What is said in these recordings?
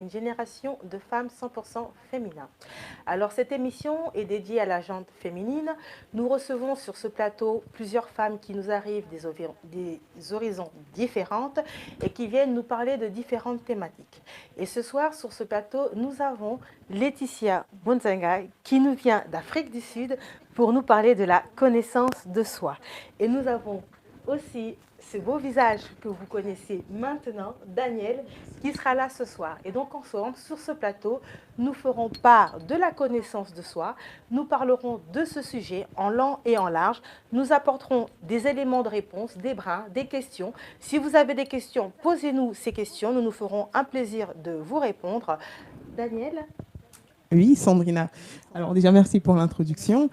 Une génération de femmes 100% féminin. Alors cette émission est dédiée à la gente féminine. Nous recevons sur ce plateau plusieurs femmes qui nous arrivent des horizons différentes et qui viennent nous parler de différentes thématiques. Et ce soir sur ce plateau, nous avons Laetitia Bonzenga qui nous vient d'Afrique du Sud pour nous parler de la connaissance de soi. Et nous avons aussi ce beau visage que vous connaissez maintenant, Daniel, qui sera là ce soir. Et donc ensemble, sur ce plateau, nous ferons part de la connaissance de soi, nous parlerons de ce sujet en long et en large, nous apporterons des éléments de réponse, des brins, des questions. Si vous avez des questions, posez-nous ces questions, nous nous ferons un plaisir de vous répondre. Daniel? Oui, Sandrina. Alors déjà, merci pour l'introduction,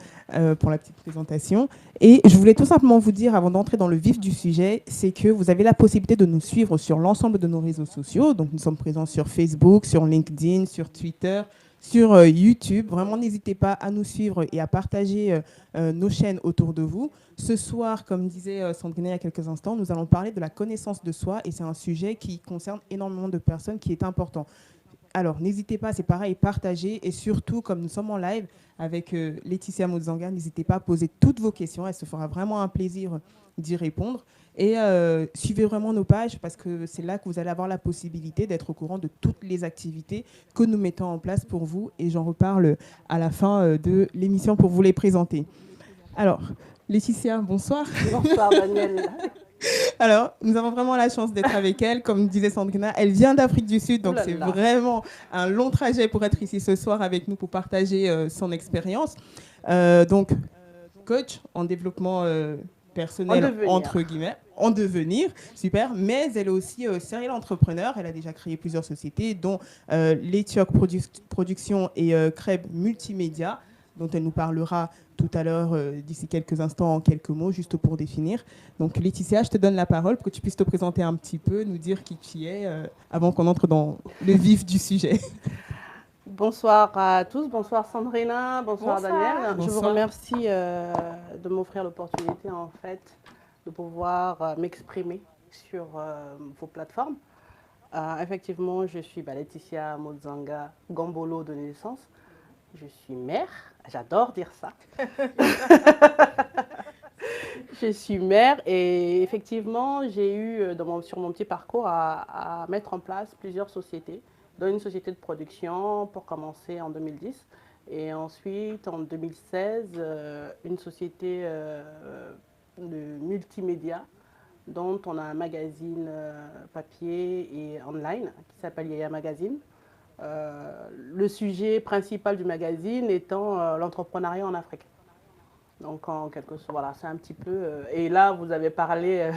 pour la petite présentation. Et je voulais tout simplement vous dire, avant d'entrer dans le vif du sujet, c'est que vous avez la possibilité de nous suivre sur l'ensemble de nos réseaux sociaux. Donc nous sommes présents sur Facebook, sur LinkedIn, sur Twitter, sur YouTube. Vraiment, n'hésitez pas à nous suivre et à partager nos chaînes autour de vous. Ce soir, comme disait Sandrina il y a quelques instants, nous allons parler de la connaissance de soi et c'est un sujet qui concerne énormément de personnes, qui est important. Alors, n'hésitez pas, c'est pareil, partagez. Et surtout, comme nous sommes en live avec Laetitia Mozanga, n'hésitez pas à poser toutes vos questions. Elle se fera vraiment un plaisir d'y répondre. Et suivez vraiment nos pages parce que c'est là que vous allez avoir la possibilité d'être au courant de toutes les activités que nous mettons en place pour vous. Et j'en reparle à la fin de l'émission pour vous les présenter. Alors, Laetitia, bonsoir. Bonsoir, Daniel. Alors, nous avons vraiment la chance d'être avec elle. Comme disait Sandrina, elle vient d'Afrique du Sud, donc c'est vraiment un long trajet pour être ici ce soir avec nous pour partager son expérience. Donc, coach en développement personnel, entre guillemets, en devenir, super. Mais elle est aussi serial entrepreneur. Elle a déjà créé plusieurs sociétés, dont l'Etioc Production et Crêpe Multimédia, dont elle nous parlera tout à l'heure, d'ici quelques instants, en quelques mots, juste pour définir. Donc Laetitia, je te donne la parole pour que tu puisses te présenter un petit peu, nous dire qui tu es, avant qu'on entre dans le vif du sujet. Bonsoir à tous, bonsoir Sandrina, bonsoir Daniel. Bonsoir. Je vous remercie de m'offrir l'opportunité en fait de pouvoir m'exprimer sur vos plateformes. Effectivement, je suis Laetitia Mozanga Gambolo de naissance. Je suis mère, j'adore dire ça. Je suis mère et effectivement, j'ai eu sur mon petit parcours à mettre en place plusieurs sociétés, dont une société de production pour commencer en 2010 et ensuite en 2016, une société de multimédia dont on a un magazine papier et online qui s'appelle Yaya Magazine. Le sujet principal du magazine étant l'entrepreneuriat en Afrique. Donc, en quelque sorte, voilà, c'est un petit peu... et là, vous avez parlé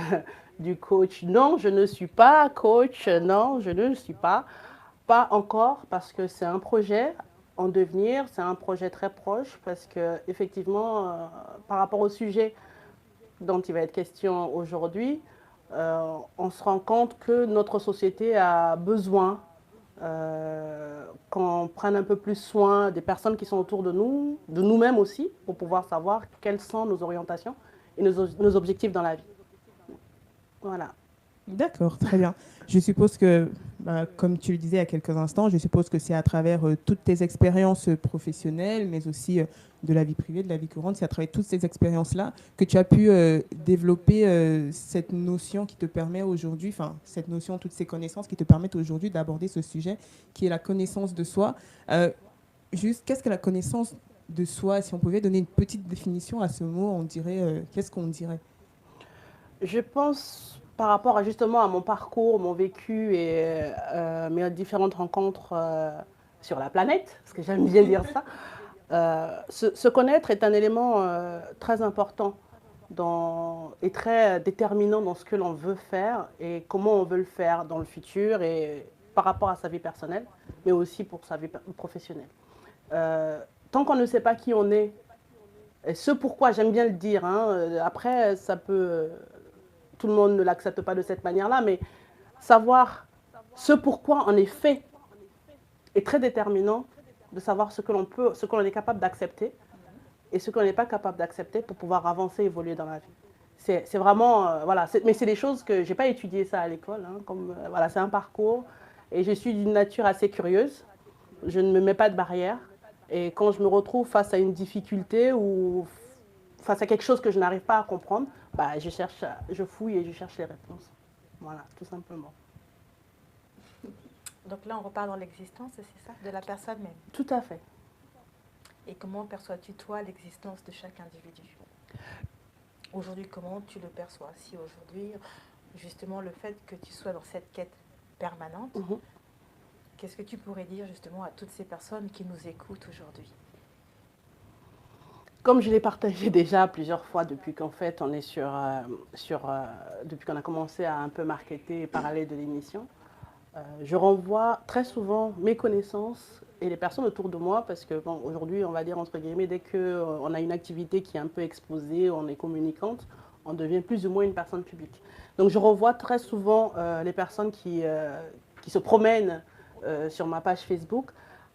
du coach. Non, je ne suis pas coach. Non, je ne le suis pas. Pas encore, parce que c'est un projet en devenir. C'est un projet très proche, parce qu'effectivement, par rapport au sujet dont il va être question aujourd'hui, on se rend compte que notre société a besoin qu'on prenne un peu plus soin des personnes qui sont autour de nous, de nous-mêmes aussi, pour pouvoir savoir quelles sont nos orientations et nos objectifs dans la vie. Voilà. D'accord, très bien. Je suppose que, comme tu le disais il y a quelques instants, je suppose que c'est à travers toutes tes expériences professionnelles, mais aussi de la vie privée, de la vie courante, c'est à travers toutes ces expériences-là que tu as pu développer cette notion qui te permet aujourd'hui, enfin, cette notion, toutes ces connaissances qui te permettent aujourd'hui d'aborder ce sujet qui est la connaissance de soi. Juste, qu'est-ce que la connaissance de soi? Si on pouvait donner une petite définition à ce mot, on dirait, qu'est-ce qu'on dirait? Je pense, par rapport justement à mon parcours, mon vécu et mes différentes rencontres sur la planète, parce que j'aime bien dire ça, se connaître est un élément très important et très déterminant dans ce que l'on veut faire et comment on veut le faire dans le futur et par rapport à sa vie personnelle, mais aussi pour sa vie professionnelle. Tant qu'on ne sait pas qui on est, et ce pourquoi, j'aime bien le dire, hein, après ça peut... tout le monde ne l'accepte pas de cette manière-là, mais savoir ce pourquoi on est fait est très déterminant de savoir ce que l'on peut, ce que l'on est capable d'accepter et ce qu'on n'est pas capable d'accepter pour pouvoir avancer, évoluer dans la vie. C'est vraiment, voilà, mais c'est des choses que je n'ai pas étudié ça à l'école, hein, voilà, c'est un parcours Et je suis d'une nature assez curieuse. Je ne me mets pas de barrière. Et quand je me retrouve face à une difficulté ou face à quelque chose que je n'arrive pas à comprendre, bah, je fouille et je cherche les réponses. Voilà, tout simplement. Donc là, on repart dans l'existence, c'est ça, de la personne même. Tout à fait. Et comment perçois-tu, toi, l'existence de chaque individu? Aujourd'hui, comment tu le perçois? Si aujourd'hui, justement, le fait que tu sois dans cette quête permanente, qu'est-ce que tu pourrais dire justement à toutes ces personnes qui nous écoutent aujourd'hui? Comme je l'ai partagé déjà plusieurs fois depuis qu'en fait on est depuis qu'on a commencé à un peu marketer et parler de l'émission, je renvoie très souvent mes connaissances et les personnes autour de moi parce que bon, aujourd'hui, on va dire entre guillemets, dès qu'on a une activité qui est un peu exposée, on est communicante, on devient plus ou moins une personne publique. Donc je renvoie très souvent les personnes qui se promènent sur ma page Facebook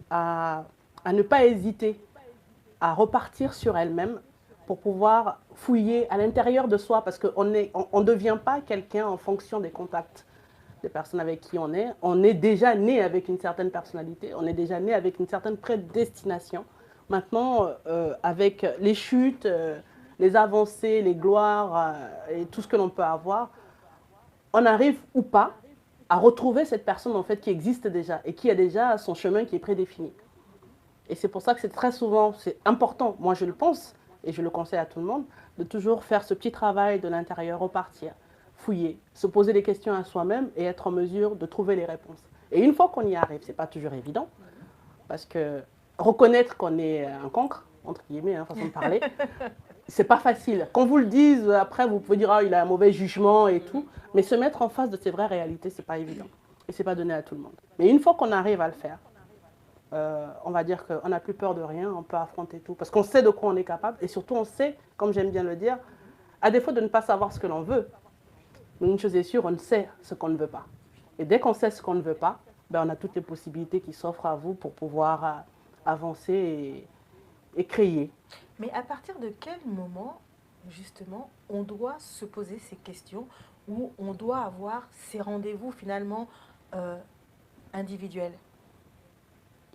à ne pas hésiter à repartir sur elles-mêmes pour pouvoir fouiller à l'intérieur de soi parce qu'on ne devient pas quelqu'un en fonction des contacts des personnes avec qui on est. On est déjà né avec une certaine personnalité, on est déjà né avec une certaine prédestination. Maintenant, avec les chutes, les avancées, les gloires et tout ce que l'on peut avoir, on arrive ou pas à retrouver cette personne en fait qui existe déjà et qui a déjà son chemin qui est prédéfini. Et c'est pour ça que c'est très souvent, c'est important, moi je le pense et je le conseille à tout le monde, de toujours faire ce petit travail de l'intérieur, repartir, fouiller, se poser des questions à soi-même et être en mesure de trouver les réponses. Et une fois qu'on y arrive, ce n'est pas toujours évident, parce que reconnaître qu'on est un cancre, entre guillemets, hein, façon de parler, c'est pas facile. Quand vous le dites, après vous pouvez dire ah, il a un mauvais jugement et tout, mais se mettre en face de ces vraies réalités, c'est pas évident. Et c'est pas donné à tout le monde. Mais une fois qu'on arrive à le faire, on va dire qu'on n'a plus peur de rien, on peut affronter tout. Parce qu'on sait de quoi on est capable et surtout on sait, comme j'aime bien le dire, à défaut de ne pas savoir ce que l'on veut, mais une chose est sûre, on sait ce qu'on ne veut pas. Et dès qu'on sait ce qu'on ne veut pas, ben on a toutes les possibilités qui s'offrent à vous pour pouvoir avancer et créer. Mais à partir de quel moment, justement, on doit se poser ces questions ou on doit avoir ces rendez-vous finalement individuels?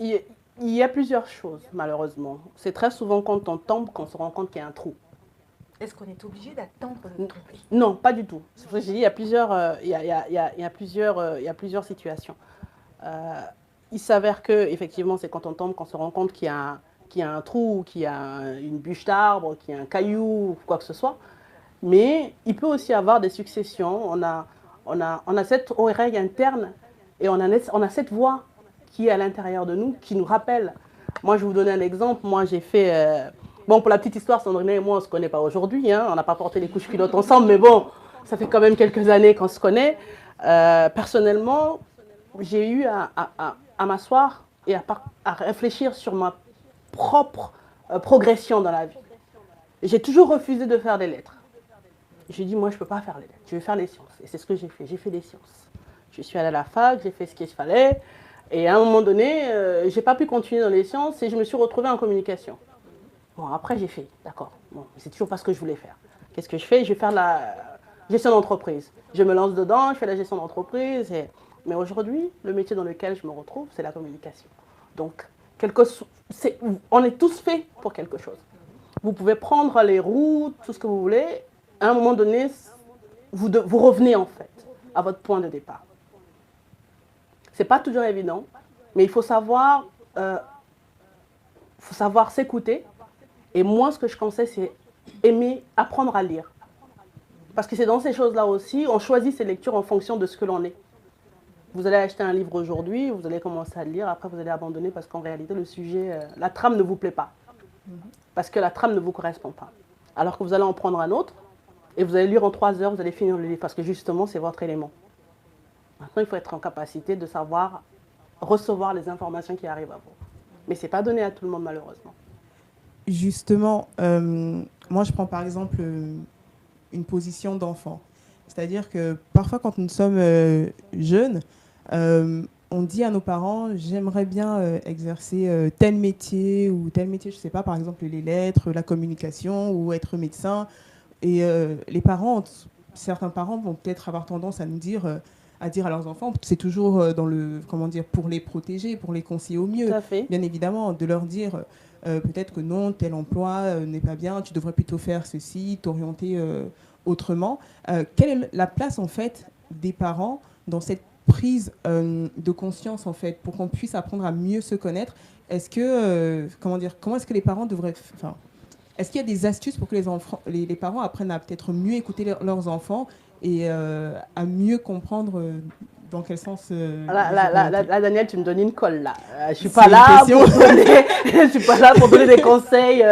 Il y a plusieurs choses, malheureusement. C'est très souvent quand on tombe qu'on se rend compte qu'il y a un trou. Est-ce qu'on est obligé d'attendre de tomber? Non, pas du tout. C'est vrai que j'ai dit, il y a plusieurs situations. Il s'avère que, effectivement, c'est quand on tombe qu'on se rend compte qu'il y a un trou, qu'il y a une bûche d'arbre, qu'il y a un caillou, quoi que ce soit. Mais il peut aussi y avoir des successions. On a cette oreille interne et on a cette voix qui est à l'intérieur de nous, qui nous rappelle. Moi, je vais vous donner un exemple. Moi, j'ai fait... Bon, pour la petite histoire, Sandrine et moi, on ne se connaît pas aujourd'hui. Hein. On n'a pas porté les couches culottes ensemble, mais bon, ça fait quand même quelques années qu'on se connaît. Personnellement, j'ai eu à m'asseoir et à réfléchir sur ma propre progression dans la vie. J'ai toujours refusé de faire des lettres. J'ai dit, moi, je ne peux pas faire les lettres. Je vais faire les sciences. Et c'est ce que j'ai fait. J'ai fait des sciences. Je suis allée à la fac, j'ai fait ce qu'il fallait. Et à un moment donné, je n'ai pas pu continuer dans les sciences et je me suis retrouvée en communication. Bon, après, j'ai fait, d'accord. Bon, c'est toujours pas ce que je voulais faire. Qu'est-ce que je fais? Je vais faire la gestion d'entreprise. Je me lance dedans, je fais la gestion d'entreprise. Mais aujourd'hui, le métier dans lequel je me retrouve, c'est la communication. Donc, on est tous faits pour quelque chose. Vous pouvez prendre les routes, tout ce que vous voulez. À un moment donné, vous revenez en fait à votre point de départ. Ce n'est pas toujours évident, mais il faut savoir s'écouter. Et moi, ce que je conseille, c'est apprendre à lire. Parce que c'est dans ces choses-là aussi, on choisit ses lectures en fonction de ce que l'on est. Vous allez acheter un livre aujourd'hui, vous allez commencer à le lire, après vous allez abandonner parce qu'en réalité, le sujet, la trame ne vous plaît pas. Parce que la trame ne vous correspond pas. Alors que vous allez en prendre un autre, et vous allez lire en 3 heures, vous allez finir le livre, parce que justement, c'est votre élément. Maintenant, il faut être en capacité de savoir recevoir les informations qui arrivent à vous. Mais ce n'est pas donné à tout le monde, malheureusement. Justement, moi, je prends par exemple une position d'enfant. C'est-à-dire que parfois, quand nous sommes jeunes, on dit à nos parents, j'aimerais bien exercer tel métier, je ne sais pas, par exemple les lettres, la communication ou être médecin. Et les parents, certains parents vont peut-être avoir tendance à nous dire, à dire à leurs enfants, c'est toujours dans le, comment dire, pour les protéger, pour les conseiller au mieux. Tout à fait. Bien évidemment, de leur dire peut-être que non, tel emploi n'est pas bien, tu devrais plutôt faire ceci, t'orienter autrement. Quelle est la place en fait des parents dans cette prise de conscience en fait pour qu'on puisse apprendre à mieux se connaître? Est-ce que comment est-ce que les parents devraient, enfin, est-ce qu'il y a des astuces pour que les parents apprennent à peut-être mieux écouter leurs enfants et à mieux comprendre dans quel sens Là, Daniel, tu me donnes une colle là. Je suis pas là pour donner, je suis pas là pour donner des conseils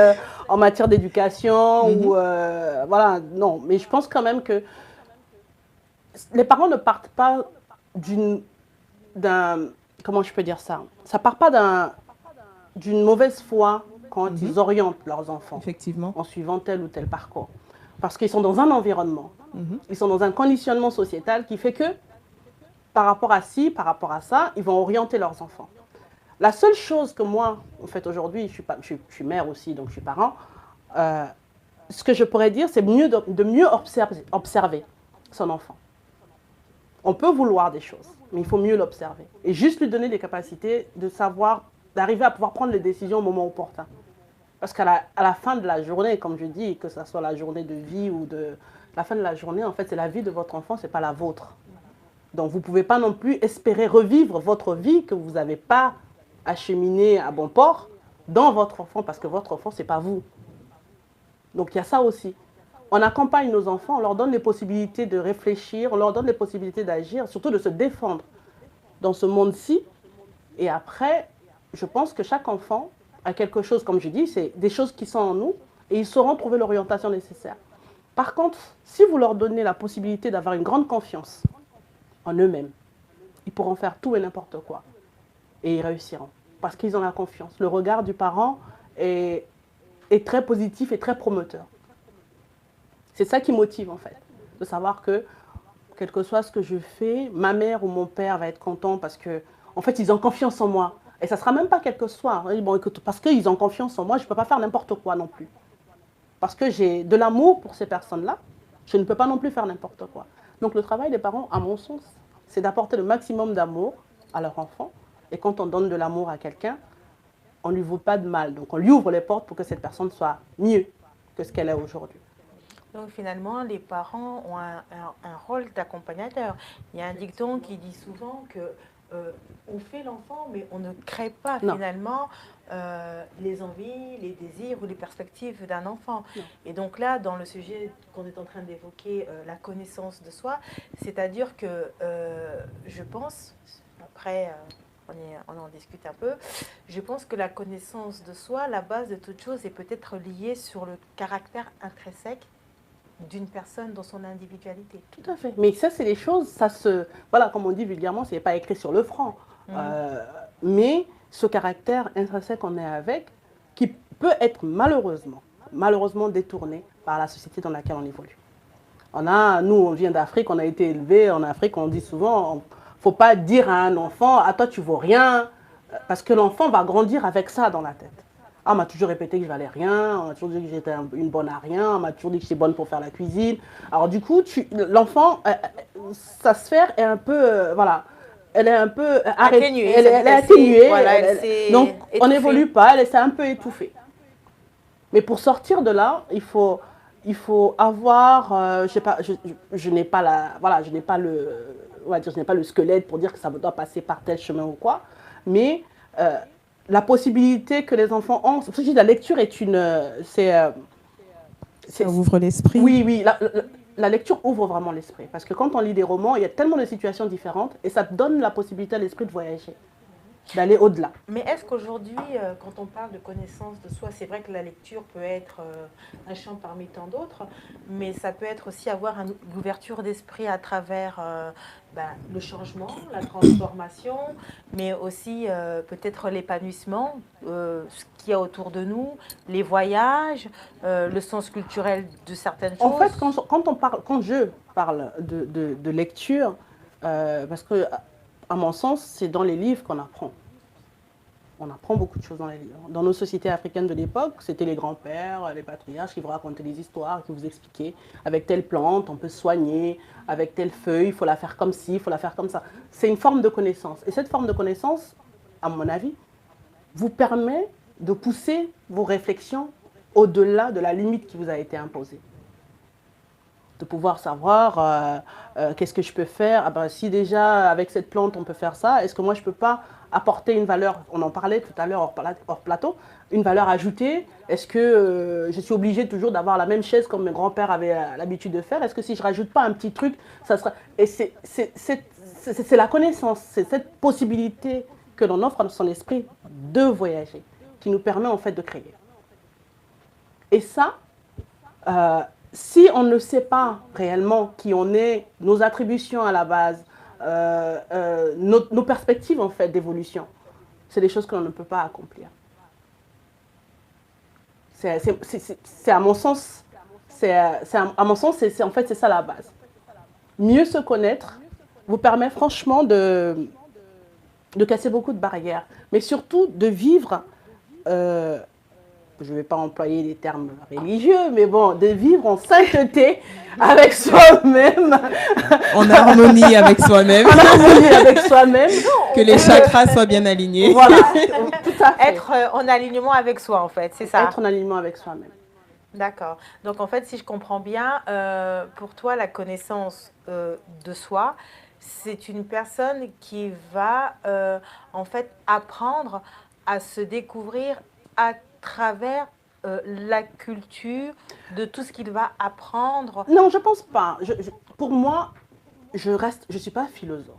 en matière d'éducation ou voilà, non. Mais je pense quand même que les parents ne partent pas comment je peux dire ça? Ça part pas d'une mauvaise foi quand ils orientent leurs enfants. Effectivement. En suivant tel ou tel parcours. Parce qu'ils sont dans un environnement, ils sont dans un conditionnement sociétal qui fait que par rapport à ci, par rapport à ça, ils vont orienter leurs enfants. La seule chose que moi, en fait, aujourd'hui, je suis mère aussi, donc je suis parent, ce que je pourrais dire, c'est de mieux observer son enfant. On peut vouloir des choses, mais il faut mieux l'observer. Et juste lui donner des capacités de savoir, d'arriver à pouvoir prendre les décisions au moment opportun. Parce qu'à la fin de la journée, comme je dis, que ce soit la journée de vie ou la fin de la journée, en fait, c'est la vie de votre enfant, ce n'est pas la vôtre. Donc, vous ne pouvez pas non plus espérer revivre votre vie que vous n'avez pas acheminée à bon port dans votre enfant, parce que votre enfant, ce n'est pas vous. Donc, il y a ça aussi. On accompagne nos enfants, on leur donne les possibilités de réfléchir, on leur donne les possibilités d'agir, surtout de se défendre dans ce monde-ci. Et après, je pense que chaque enfant a quelque chose, comme je dis, c'est des choses qui sont en nous et ils sauront trouver l'orientation nécessaire. Par contre, si vous leur donnez la possibilité d'avoir une grande confiance en eux-mêmes, ils pourront faire tout et n'importe quoi et ils réussiront parce qu'ils ont la confiance. Le regard du parent est très positif et très promoteur. C'est ça qui motive en fait, de savoir que quel que soit ce que je fais, ma mère ou mon père va être content parce que en fait, ils ont confiance en moi. Et ça ne sera même pas quel que soit. Bon, écoute, parce qu'ils ont confiance en moi, je ne peux pas faire n'importe quoi non plus. Parce que j'ai de l'amour pour ces personnes-là, je ne peux pas non plus faire n'importe quoi. Donc le travail des parents, à mon sens, c'est d'apporter le maximum d'amour à leur enfant. Et quand on donne de l'amour à quelqu'un, on ne lui vaut pas de mal. Donc on lui ouvre les portes pour que cette personne soit mieux que ce qu'elle est aujourd'hui. Donc finalement, les parents ont un rôle d'accompagnateur. Il y a un dicton qui dit souvent que on fait l'enfant, mais on ne crée pas finalement les envies, les désirs ou les perspectives d'un enfant. Non. Et donc là, dans le sujet qu'on est en train d'évoquer, la connaissance de soi, c'est-à-dire que je pense, après on en discute un peu, je pense que la connaissance de soi, la base de toute chose, est peut-être liée sur le caractère intrinsèque d'une personne dans son individualité. Tout à fait. Mais ça, c'est les choses, voilà, comme on dit vulgairement, ce n'est pas écrit sur le front. Mais ce caractère intrinsèque qu'on est avec, qui peut être malheureusement détourné par la société dans laquelle on évolue. Nous, on vient d'Afrique, on a été élevés en Afrique, on dit souvent, il ne faut pas dire à un enfant, à toi tu vaux rien, parce que l'enfant va grandir avec ça dans la tête. On m'a toujours répété que je valais rien, on m'a toujours dit que j'étais une bonne à rien, on m'a toujours dit que j'étais bonne pour faire la cuisine. Alors du coup, l'enfant, sa sphère est un peu, voilà, elle est un peu atténuée. Elle est atténuée, voilà, donc étouffée. on n'évolue pas, elle s'est un peu étouffée. Mais pour sortir de là, il faut avoir, je n'ai pas le squelette pour dire que ça doit passer par tel chemin ou quoi, mais la possibilité que les enfants ont, c'est pour ça que je dis la lecture est ça ouvre l'esprit. Oui, la lecture ouvre vraiment l'esprit, parce que quand on lit des romans, il y a tellement de situations différentes et ça te donne la possibilité à l'esprit de voyager, d'aller au-delà. Mais est-ce qu'aujourd'hui, quand on parle de connaissance de soi, c'est vrai que la lecture peut être un champ parmi tant d'autres, mais ça peut être aussi avoir une ouverture d'esprit à travers le changement, la transformation, mais aussi peut-être l'épanouissement, ce qu'il y a autour de nous, les voyages, le sens culturel de certaines choses. En fait, quand je parle de lecture, parce que à mon sens, c'est dans les livres qu'on apprend. On apprend beaucoup de choses dans les livres. Dans nos sociétés africaines de l'époque, c'était les grands-pères, les patriarches qui vous racontaient des histoires, qui vous expliquaient avec telle plante, on peut se soigner, avec telle feuille, il faut la faire comme ci, il faut la faire comme ça. C'est une forme de connaissance. Et cette forme de connaissance, à mon avis, vous permet de pousser vos réflexions au-delà de la limite qui vous a été imposée. De pouvoir savoir qu'est-ce que je peux faire. Ah ben, si déjà avec cette plante on peut faire ça, est-ce que moi je ne peux pas apporter une valeur, on en parlait tout à l'heure hors plateau, une valeur ajoutée? Est-ce que je suis obligée toujours d'avoir la même chaise comme mes grands-pères avaient l'habitude de faire? Est-ce que si je ne rajoute pas un petit truc, ça sera... Et c'est la connaissance, c'est cette possibilité que l'on offre à son esprit de voyager, qui nous permet en fait de créer. Et ça, si on ne sait pas réellement qui on est, nos attributions à la base, nos perspectives en fait d'évolution, c'est des choses que l'on ne peut pas accomplir. C'est à mon sens, en fait c'est ça la base. Mieux se connaître vous permet franchement de casser beaucoup de barrières, mais surtout de vivre. Je ne vais pas employer des termes religieux, mais bon, de vivre en sainteté avec soi-même. En harmonie avec soi-même. En harmonie avec soi-même. Que les chakras soient bien alignés. Voilà, tout à fait. Être en alignement avec soi, en fait, c'est ça? Être en alignement avec soi-même. D'accord. Donc, en fait, si je comprends bien, pour toi, la connaissance de soi, c'est une personne qui va, en fait, apprendre à se découvrir à travers la culture, de tout ce qu'il va apprendre? Non, je ne pense pas. Pour moi, je ne suis pas philosophe.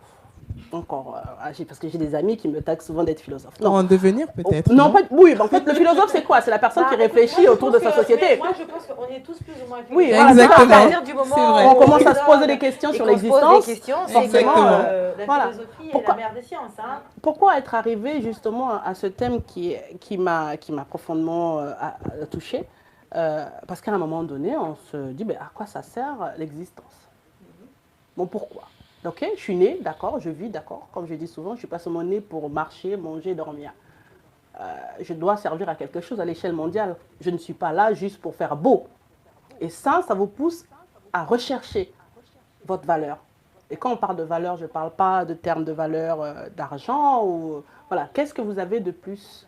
Encore, parce que j'ai des amis qui me taxent souvent d'être philosophe. Non. En devenir peut-être. Non, oui, en fait, le philosophe, c'est quoi? C'est la personne qui réfléchit autour de sa société. Moi, je pense qu'on est tous plus ou moins philosophes. Oui, exactement. À partir du moment Vrai. où on commence à se poser des questions sur l'existence. Forcément, la voilà. philosophie est la mère des sciences. Hein. Pourquoi être arrivé justement à ce thème qui m'a profondément touchée? Parce qu'à un moment donné, on se dit, ben, à quoi ça sert l'existence? Bon, pourquoi? Ok, je suis née, d'accord, je vis, d'accord. Comme je dis souvent, je ne suis pas seulement née pour marcher, manger, dormir. Je dois servir à quelque chose à l'échelle mondiale. Je ne suis pas là juste pour faire beau. Et ça vous pousse à rechercher votre valeur. Et quand on parle de valeur, je ne parle pas de termes de valeur d'argent. Voilà, qu'est-ce que vous avez de plus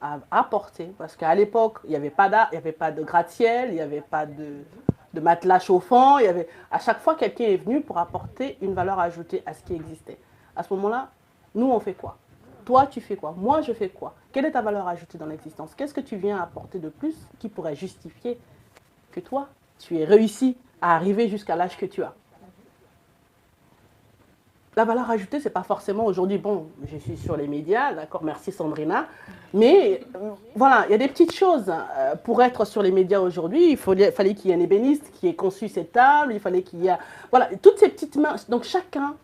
à apporter? Parce qu'à l'époque, il n'y avait pas de gratte-ciel, il n'y avait pas de matelas chauffant. À chaque fois, quelqu'un est venu pour apporter une valeur ajoutée à ce qui existait. À ce moment-là, nous, on fait quoi? Toi, tu fais quoi? Moi, je fais quoi? Quelle est ta valeur ajoutée dans l'existence? Qu'est-ce que tu viens apporter de plus qui pourrait justifier que toi, tu aies réussi à arriver jusqu'à l'âge que tu as? La valeur ajoutée, ce n'est pas forcément aujourd'hui, bon, je suis sur les médias, d'accord, merci Sandrina, mais voilà, il y a des petites choses. Pour être sur les médias aujourd'hui, il fallait qu'il y ait un ébéniste qui ait conçu cette table, il fallait qu'il y ait... Voilà, toutes ces petites mains. Donc chacun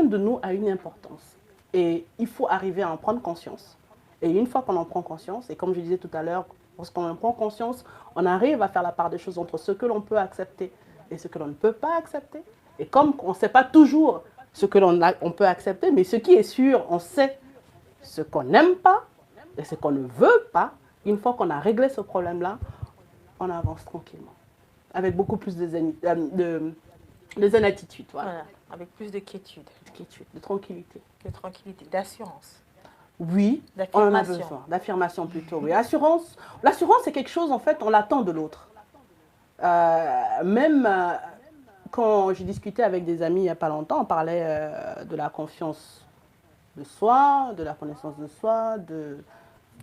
de nous a une importance. Et il faut arriver à en prendre conscience. Et une fois qu'on en prend conscience, et comme je disais tout à l'heure, lorsqu'on en prend conscience, on arrive à faire la part des choses entre ce que l'on peut accepter et ce que l'on ne peut pas accepter. Et comme on ne sait pas toujours ce que l'on peut accepter, mais ce qui est sûr, on sait ce qu'on n'aime pas et ce qu'on ne veut pas, une fois qu'on a réglé ce problème-là, on avance tranquillement. Avec beaucoup plus de zen attitude. Voilà. Avec plus de quiétude. De tranquillité. De tranquillité, d'assurance. Oui, on en a besoin. D'affirmation plutôt, oui. L'assurance, c'est quelque chose, en fait, on l'attend de l'autre. Quand j'ai discuté avec des amis il n'y a pas longtemps, on parlait de la confiance de soi, de la connaissance de soi,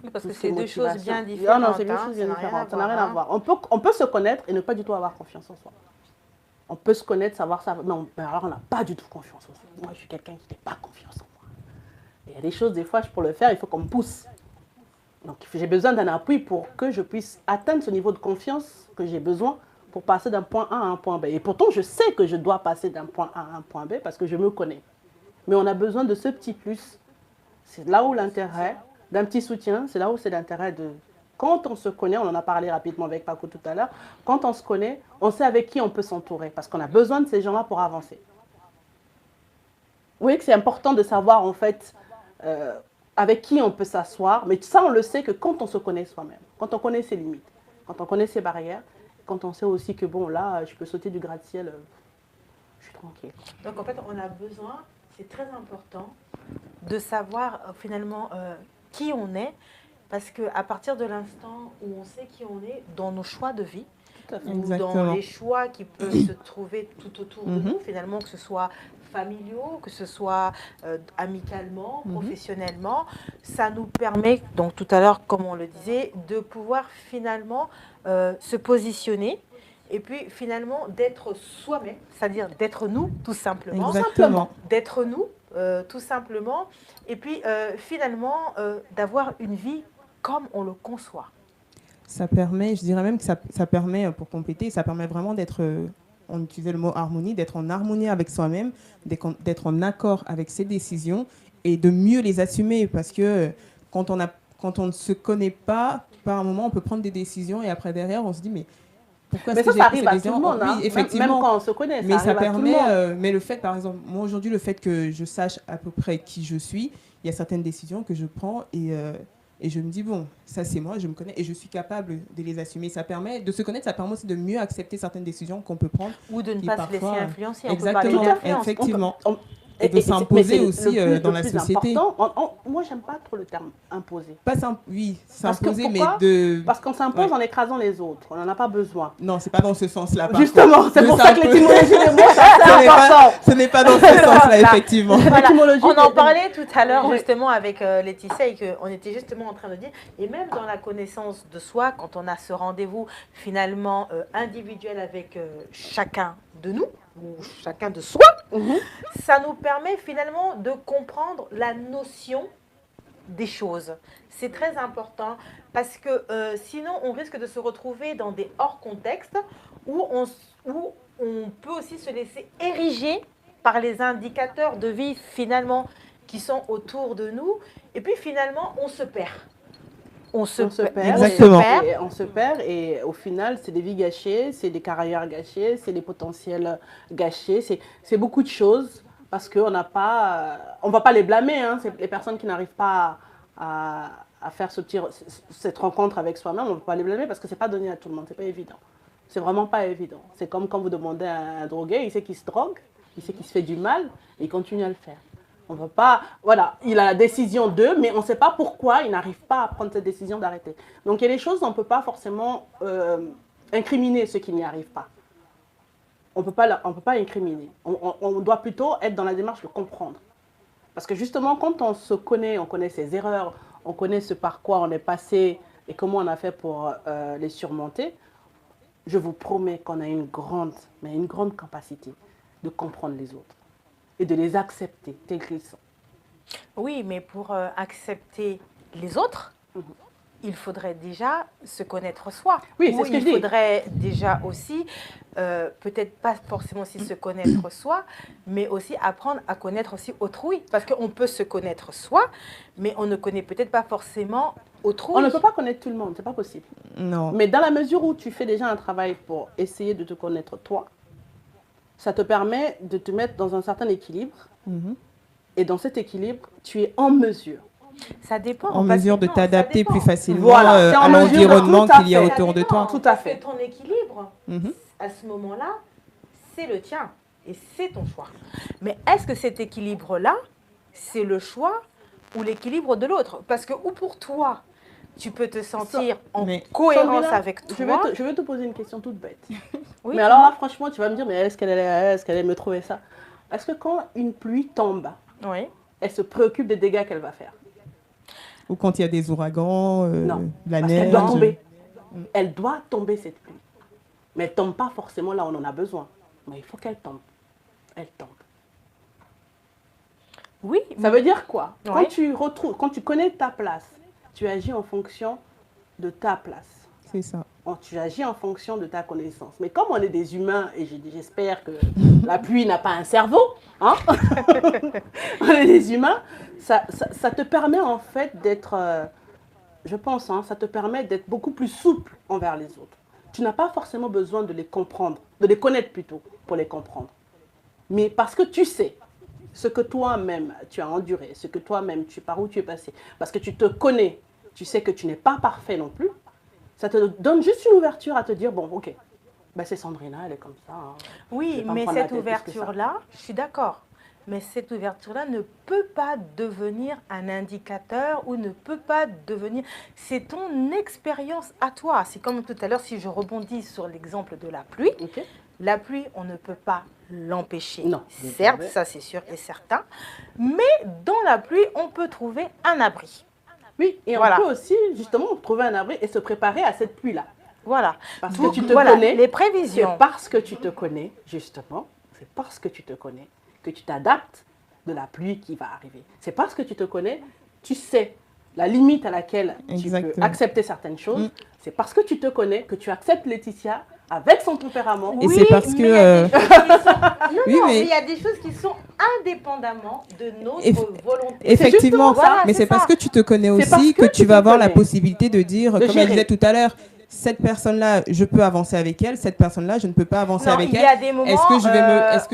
Oui, parce que c'est deux choses bien différentes. Non, c'est deux choses bien différentes. Ça n'a rien à voir. On peut se connaître et ne pas du tout avoir confiance en soi. On peut se connaître, savoir ça. Non, mais alors on n'a pas du tout confiance en soi. Moi, je suis quelqu'un qui n'a pas confiance en moi. Et il y a des choses, des fois, pour le faire, il faut qu'on me pousse. Donc, j'ai besoin d'un appui pour que je puisse atteindre ce niveau de confiance que j'ai besoin pour passer d'un point A à un point B. Et pourtant, je sais que je dois passer d'un point A à un point B parce que je me connais. Mais on a besoin de ce petit plus. C'est là où l'intérêt d'un petit soutien, c'est là où c'est l'intérêt de... Quand on se connaît, on en a parlé rapidement avec Paco tout à l'heure, quand on se connaît, on sait avec qui on peut s'entourer parce qu'on a besoin de ces gens-là pour avancer. Vous voyez que c'est important de savoir en fait avec qui on peut s'asseoir. Mais ça, on le sait que quand on se connaît soi-même, quand on connaît ses limites, quand on connaît ses barrières, quand on sait aussi que bon, là, je peux sauter du gratte-ciel, je suis tranquille. Donc en fait, on a besoin, c'est très important, de savoir finalement qui on est, parce qu'à partir de l'instant où on sait qui on est, dans nos choix de vie, ou dans Exactement. les choix qui peuvent se trouver tout autour de nous, finalement, que ce soit familiaux, que ce soit amicalement, professionnellement, ça nous permet, donc tout à l'heure, comme on le disait, de pouvoir finalement se positionner et puis finalement d'être soi-même, c'est-à-dire d'être nous, tout simplement. Exactement. D'être nous, tout simplement, et puis finalement d'avoir une vie comme on le conçoit. Ça permet, je dirais même que ça permet, pour compléter, ça permet vraiment d'être, on utilisait le mot harmonie, d'être en harmonie avec soi-même, d'être en accord avec ses décisions et de mieux les assumer. Parce que quand on ne se connaît pas, par un moment, on peut prendre des décisions et après, derrière, on se dit, mais pourquoi est-ce que j'ai pris cette décision ? Ça arrive à tout le monde, Oui, effectivement. Même quand on se connaît, mais ça arrive à tout le permet, monde. mais le fait, par exemple, moi aujourd'hui, le fait que je sache à peu près qui je suis, il y a certaines décisions que je prends et je me dis, bon, ça c'est moi, je me connais et je suis capable de les assumer. Ça permet de se connaître, ça permet aussi de mieux accepter certaines décisions qu'on peut prendre. Ou de ne qui pas se laisser parfois- influencer. Exactement, On peut parler effectivement. On- Et de s'imposer aussi dans la société. Moi, j'aime pas trop le terme imposer. Pas oui, Parce que s'imposer, mais pourquoi de... Parce qu'on s'impose Ouais. en écrasant les autres. On n'en a pas besoin. Non, c'est pas dans ce sens-là. par Justement, contre. c'est De pour ça que s'imposer. l'étymologie des mots, c'est Ce n'est pas- important. Ce n'est pas dans ce sens-là, effectivement. Voilà. L'étymologie On en des- parlait tout à l'heure Oui. justement avec Laetitia et qu'on était justement en train de dire, et même dans la connaissance de soi, quand on a ce rendez-vous finalement individuel avec chacun de nous, ou chacun de soi, ça nous permet finalement de comprendre la notion des choses. C'est très important parce que sinon on risque de se retrouver dans des hors-contextes où on peut aussi se laisser ériger par les indicateurs de vie finalement qui sont autour de nous et puis finalement on se perd. On se perd. Exactement. Et on se perd et au final, c'est des vies gâchées, c'est des carrières gâchées, c'est des potentiels gâchés, c'est beaucoup de choses parce qu'on n'a pas, on va pas les blâmer, hein, c'est les personnes qui n'arrivent pas à faire cette rencontre avec soi-même, on ne va pas les blâmer parce que c'est pas donné à tout le monde, c'est pas évident. C'est vraiment pas évident. C'est comme quand vous demandez à un drogué, il sait qu'il se drogue, il sait qu'il se fait du mal et il continue à le faire. On ne veut pas, voilà, il a la décision d'eux, mais on ne sait pas pourquoi il n'arrive pas à prendre cette décision d'arrêter. Donc il y a des choses on ne peut pas forcément incriminer ceux qui n'y arrivent pas. On peut pas incriminer. On doit plutôt être dans la démarche de comprendre. Parce que justement, quand on se connaît, on connaît ses erreurs, on connaît ce par quoi on est passé et comment on a fait pour les surmonter, je vous promets qu'on a une grande capacité de comprendre les autres et de les accepter tels qu'ils sont. Oui, mais pour accepter les autres, il faudrait déjà se connaître soi. Oui, c'est ce que je dis. Il faudrait déjà aussi, peut-être pas forcément aussi se connaître soi, mais aussi apprendre à connaître aussi autrui. Parce qu'on peut se connaître soi, mais on ne connaît peut-être pas forcément autrui. On ne peut pas connaître tout le monde, c'est pas possible. Non. Mais dans la mesure où tu fais déjà un travail pour essayer de te connaître toi, ça te permet de te mettre dans un certain équilibre. Et dans cet équilibre, tu es en mesure. Ça dépend. En mesure de t'adapter plus facilement Voilà, t'es en à mesure de- l'environnement tout à qu'il y a fait. autour de toi. Tout à fait. Parce que ton équilibre, à ce moment-là, c'est le tien et c'est ton choix. Mais est-ce que cet équilibre-là, c'est le choix ou l'équilibre de l'autre? Parce que ou pour toi, tu peux te sentir en Mais- cohérence Sandrina, avec je toi. vais te poser une question toute bête. Oui, Mais alors là, franchement, tu vas me dire, mais est-ce qu'elle allait me trouver ça? Est-ce que quand une pluie tombe, oui. elle se préoccupe des dégâts qu'elle va faire? Ou quand il y a des ouragans, Non, la parce neige. qu'elle doit tomber. Elle doit tomber, cette pluie. Mais elle ne tombe pas forcément là où on en a besoin. Mais il faut qu'elle tombe. Elle tombe. Oui, Ça veut dire quoi? Ouais. Quand tu connais ta place, tu agis en fonction de ta place. C'est ça. Tu agis en fonction de ta connaissance. Mais comme on est des humains, et j'espère que la pluie n'a pas un cerveau, hein? On est des humains, ça te permet en fait d'être, je pense, hein, ça te permet d'être beaucoup plus souple envers les autres. Tu n'as pas forcément besoin de les comprendre, de les connaître plutôt, pour les comprendre. Mais parce que tu sais ce que toi-même tu as enduré, ce que toi-même par où tu es passé, parce que tu te connais, tu sais que tu n'es pas parfait non plus, ça te donne juste une ouverture à te dire, bon, ok, ben c'est Sandrina, elle est comme ça. Hein. Oui, mais cette ouverture-là, je suis d'accord. Mais cette ouverture-là ne peut pas devenir un indicateur ou ne peut pas devenir... C'est ton expérience à toi. C'est comme tout à l'heure, si je rebondis sur l'exemple de la pluie. Okay. La pluie, on ne peut pas l'empêcher. Non. Certes, ça c'est sûr et certain. Mais dans la pluie, on peut trouver un abri. Oui, et voilà. On peut aussi justement trouver un abri et se préparer à cette pluie-là. Voilà. Parce que tu te connais. Les prévisions. C'est parce que tu te connais, justement, c'est parce que tu te connais que tu t'adaptes de la pluie qui va arriver. C'est parce que tu te connais, tu sais la limite à laquelle tu peux accepter certaines choses. C'est parce que tu te connais que tu acceptes Laetitia avec son tempérament. Et c'est parce que... mais il y a des choses qui sont indépendamment de notre volonté. Effectivement, mais c'est parce que tu te connais aussi que tu vas avoir la possibilité de dire, comme elle disait tout à l'heure, cette personne-là, je peux avancer avec elle. Cette personne-là, je ne peux pas avancer avec elle. Il y a des moments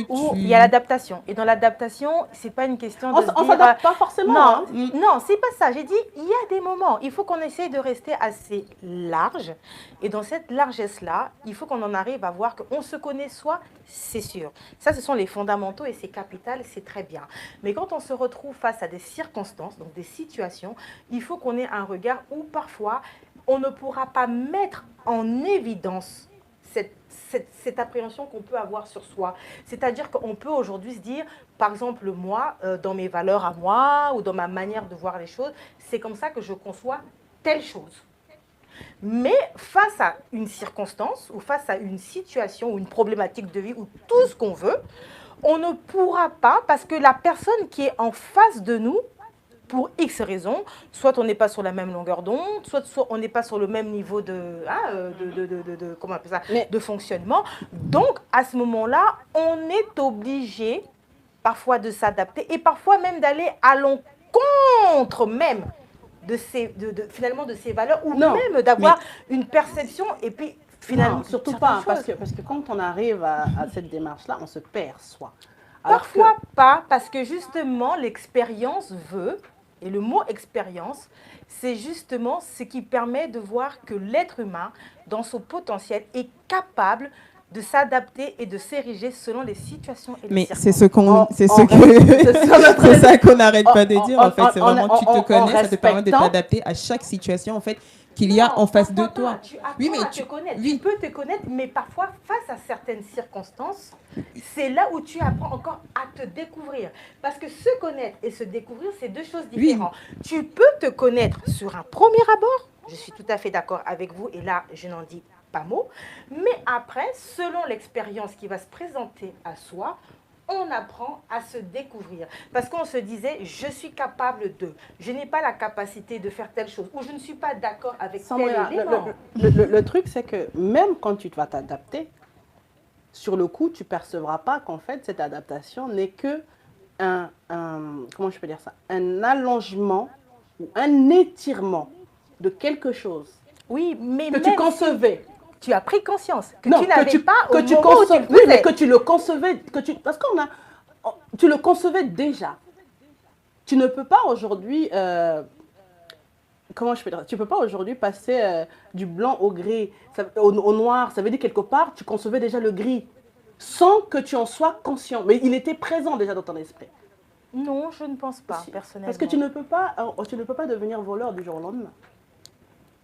où il y a l'adaptation. Et dans l'adaptation, c'est pas une question de on s'adapte pas forcément. Non, c'est pas ça. J'ai dit, il y a des moments. Il faut qu'on essaye de rester assez large. Et dans cette largesse-là, il faut qu'on en arrive à voir qu'on se connaît soi, c'est sûr. Ça, ce sont les fondamentaux et c'est capital, c'est très bien. Mais quand on se retrouve face à des circonstances, donc des situations, il faut qu'on ait un regard où parfois on ne pourra pas mettre en évidence cette appréhension qu'on peut avoir sur soi. C'est-à-dire qu'on peut aujourd'hui se dire, par exemple, moi, dans mes valeurs à moi ou dans ma manière de voir les choses, c'est comme ça que je conçois telle chose. Mais face à une circonstance ou face à une situation ou une problématique de vie ou tout ce qu'on veut, on ne pourra pas, parce que la personne qui est en face de nous, pour X raisons, soit on n'est pas sur la même longueur d'onde, soit on n'est pas sur le même niveau comment on appelle ça, de fonctionnement. Donc, à ce moment-là, on est obligé parfois de s'adapter et parfois même d'aller à l'encontre même finalement de ses valeurs ou même d'avoir une perception et puis finalement... Non, surtout pas, parce que quand on arrive à cette démarche-là, on se perd soi. Parfois pas, parce que justement l'expérience veut... Et le mot expérience, c'est justement ce qui permet de voir que l'être humain, dans son potentiel, est capable de s'adapter et de s'ériger selon les situations et les circonstances. C'est ça qu'on n'arrête pas de dire. En fait, c'est vraiment tu te connais, ça te permet de t'adapter à chaque situation en fait qu'il y a en face de toi. Tu apprends à te connaître. Tu peux te connaître, mais parfois face à certaines circonstances, c'est là où tu apprends encore à te découvrir. Parce que se connaître et se découvrir, c'est deux choses différentes. Tu peux te connaître sur un premier abord. Je suis tout à fait d'accord avec vous et là, je n'en dis pas mot. Mais après, selon l'expérience qui va se présenter à soi, on apprend à se découvrir. Parce qu'on se disait, je suis capable de, je n'ai pas la capacité de faire telle chose, ou je ne suis pas d'accord avec tel élément. Le truc, c'est que même quand tu vas t'adapter, sur le coup, tu ne percevras pas qu'en fait, cette adaptation n'est que comment je peux dire ça, un allongement ou un étirement de quelque chose que tu concevais. Tu as pris conscience que tu n'avais pas au moment où tu le faisais. Oui, mais que tu le concevais, parce tu le concevais déjà. Tu ne peux pas aujourd'hui, comment je peux dire, tu peux pas aujourd'hui passer du blanc au gris, au noir. Ça veut dire quelque part, tu concevais déjà le gris, sans que tu en sois conscient. Mais il était présent déjà dans ton esprit. Non, je ne pense pas, personnellement. Parce que tu ne peux pas devenir voleur du jour au lendemain.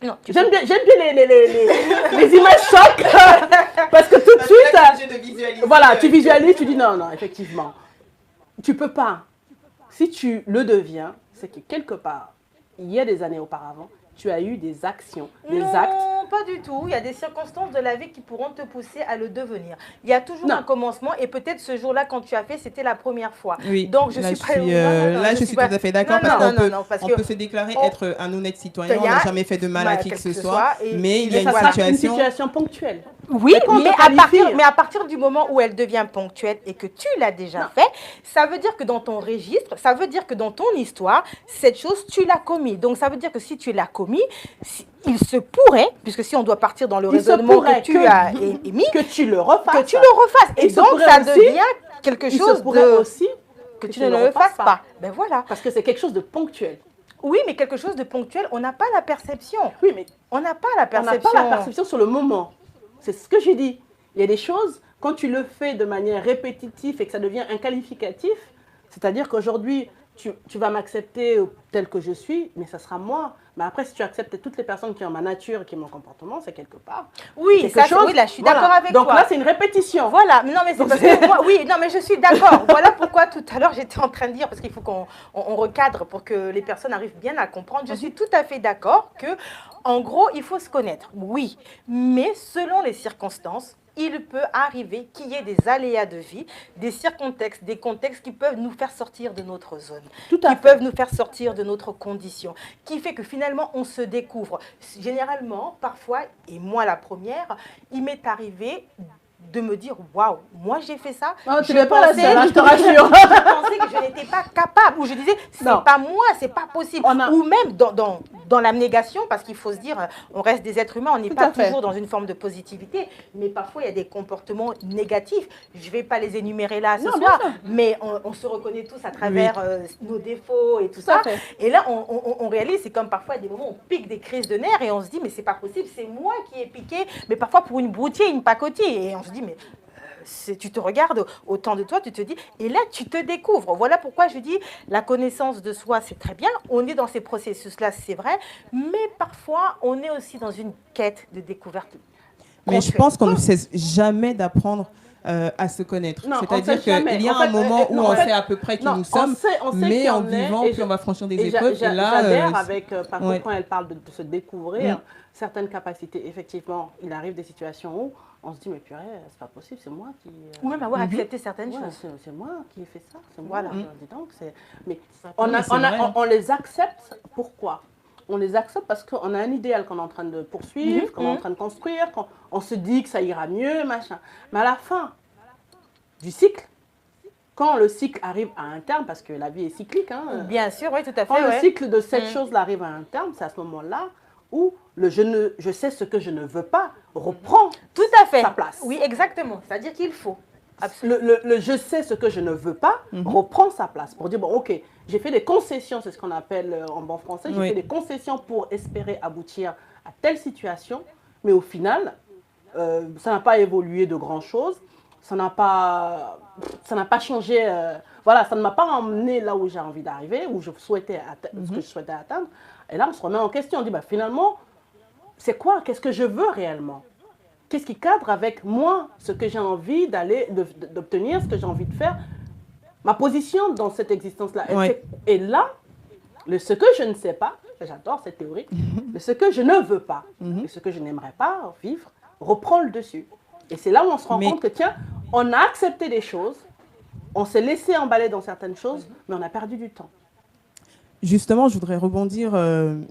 J'aime bien les images chocs parce que tout de suite, voilà, tu visualises, tu dis non, effectivement, tu peux pas. Si tu le deviens, c'est que quelque part, il y a des années auparavant, tu as eu des actions, des actes. Non, pas du tout. Il y a des circonstances de la vie qui pourront te pousser à le devenir. Il y a toujours un commencement et peut-être ce jour-là, quand tu as fait, c'était la première fois. Oui. Donc, je suis tout à fait d'accord parce qu'on peut se déclarer être un honnête citoyen, on n'a jamais fait de mal à qui que ce soit, mais il y a une situation ponctuelle. Oui, mais à partir du moment où elle devient ponctuelle et que tu l'as déjà fait, ça veut dire que dans ton registre, ça veut dire que dans ton histoire, cette chose, tu l'as commis. Donc, ça veut dire que si tu l'as commis, il se pourrait, puisque si on doit partir dans le raisonnement que tu as émis, que tu le refasses. Et donc, ça devient quelque chose de... aussi que tu ne le fasses pas. Ben voilà. Parce que c'est quelque chose de ponctuel. Oui, mais quelque chose de ponctuel, on n'a pas la perception. Oui, mais on n'a pas la perception. On n'a pas la perception sur le moment. C'est ce que j'ai dit. Il y a des choses, quand tu le fais de manière répétitive et que ça devient un qualificatif, c'est-à-dire qu'aujourd'hui, tu vas m'accepter tel que je suis, mais ça sera moi. Mais après, si tu acceptes toutes les personnes qui ont ma nature et qui ont mon comportement, c'est quelque part. Oui, ça, oui, là, je suis d'accord avec toi. Donc là, c'est une répétition. Voilà, non, mais c'est parce que moi, oui, non, mais je suis d'accord. Voilà pourquoi tout à l'heure, j'étais en train de dire, parce qu'il faut qu'on recadre pour que les personnes arrivent bien à comprendre. Je suis tout à fait d'accord que, en gros, il faut se connaître, oui, mais selon les circonstances, il peut arriver qu'il y ait des aléas de vie, des circonstances, des contextes qui peuvent nous faire sortir de notre zone, qui peuvent nous faire sortir de notre condition, qui fait que finalement on se découvre. Généralement, parfois, et moi la première, il m'est arrivé de me dire waouh, moi j'ai fait ça. Non, tu n'es pas la seule, je te rassure. Je pensais que je n'étais pas capable, ou je disais c'est pas moi, c'est pas possible. Ou même dans l'abnégation, parce qu'il faut se dire, on reste des êtres humains, on n'est pas toujours dans une forme de positivité, mais parfois il y a des comportements négatifs. Je ne vais pas les énumérer là ce soir, mais on se reconnaît tous à travers nos défauts et tout ça. Et là, on réalise, c'est comme parfois à des moments où on pique des crises de nerfs et on se dit mais c'est pas possible, c'est moi qui ai piqué, mais parfois pour une broutille, une pacotille, et on se dit mais tu te regardes autant de toi, tu te dis, et là tu te découvres. Voilà pourquoi je dis la connaissance de soi, c'est très bien, on est dans ces processus-là, c'est vrai, mais parfois on est aussi dans une quête de découverte. Mais je pense qu'on ne cesse jamais d'apprendre à se connaître. C'est-à-dire qu'il y a un moment où on sait à peu près qui nous sommes, mais en vivant, puis on va franchir des épreuves. J'adhère avec Paco quand elle parle de se découvrir certaines capacités. Effectivement, il arrive des situations où on se dit, mais purée, c'est pas possible, c'est moi qui... Ou même avoir accepté certaines choses. C'est moi qui ai fait ça, c'est moi. Voilà. Dis donc, mais on les accepte, pourquoi? On les accepte parce qu'on a un idéal qu'on est en train de poursuivre, qu'on est en train de construire, qu'on se dit que ça ira mieux, machin. Mais à la fin du cycle, quand le cycle arrive à un terme, parce que la vie est cyclique, hein, bien sûr, oui, tout à fait. Quand le cycle de cette chose-là arrive à un terme, c'est à ce moment-là où je sais ce que je ne veux pas reprend tout à fait sa place. Oui, exactement. C'est-à-dire qu'il faut. Le je sais ce que je ne veux pas reprend sa place pour dire, bon, ok, j'ai fait des concessions, c'est ce qu'on appelle en bon français, j'ai fait des concessions pour espérer aboutir à telle situation, mais au final, ça n'a pas évolué de grand-chose, ça n'a pas changé, voilà, ça ne m'a pas emmené là où j'ai envie d'arriver, où je souhaitais ce que je souhaitais atteindre. Et là, on se remet en question, on dit, bah, finalement, c'est quoi? Qu'est-ce que je veux réellement? Qu'est-ce qui cadre avec moi, ce que j'ai envie d'obtenir, ce que j'ai envie de faire, ma position dans cette existence-là. Et là, ce que je ne sais pas, j'adore cette théorie, ce que je ne veux pas, et ce que je n'aimerais pas vivre, reprend le dessus. Et c'est là où on se rend compte que, tiens, on a accepté des choses, on s'est laissé emballer dans certaines choses, mais on a perdu du temps. Justement, je voudrais rebondir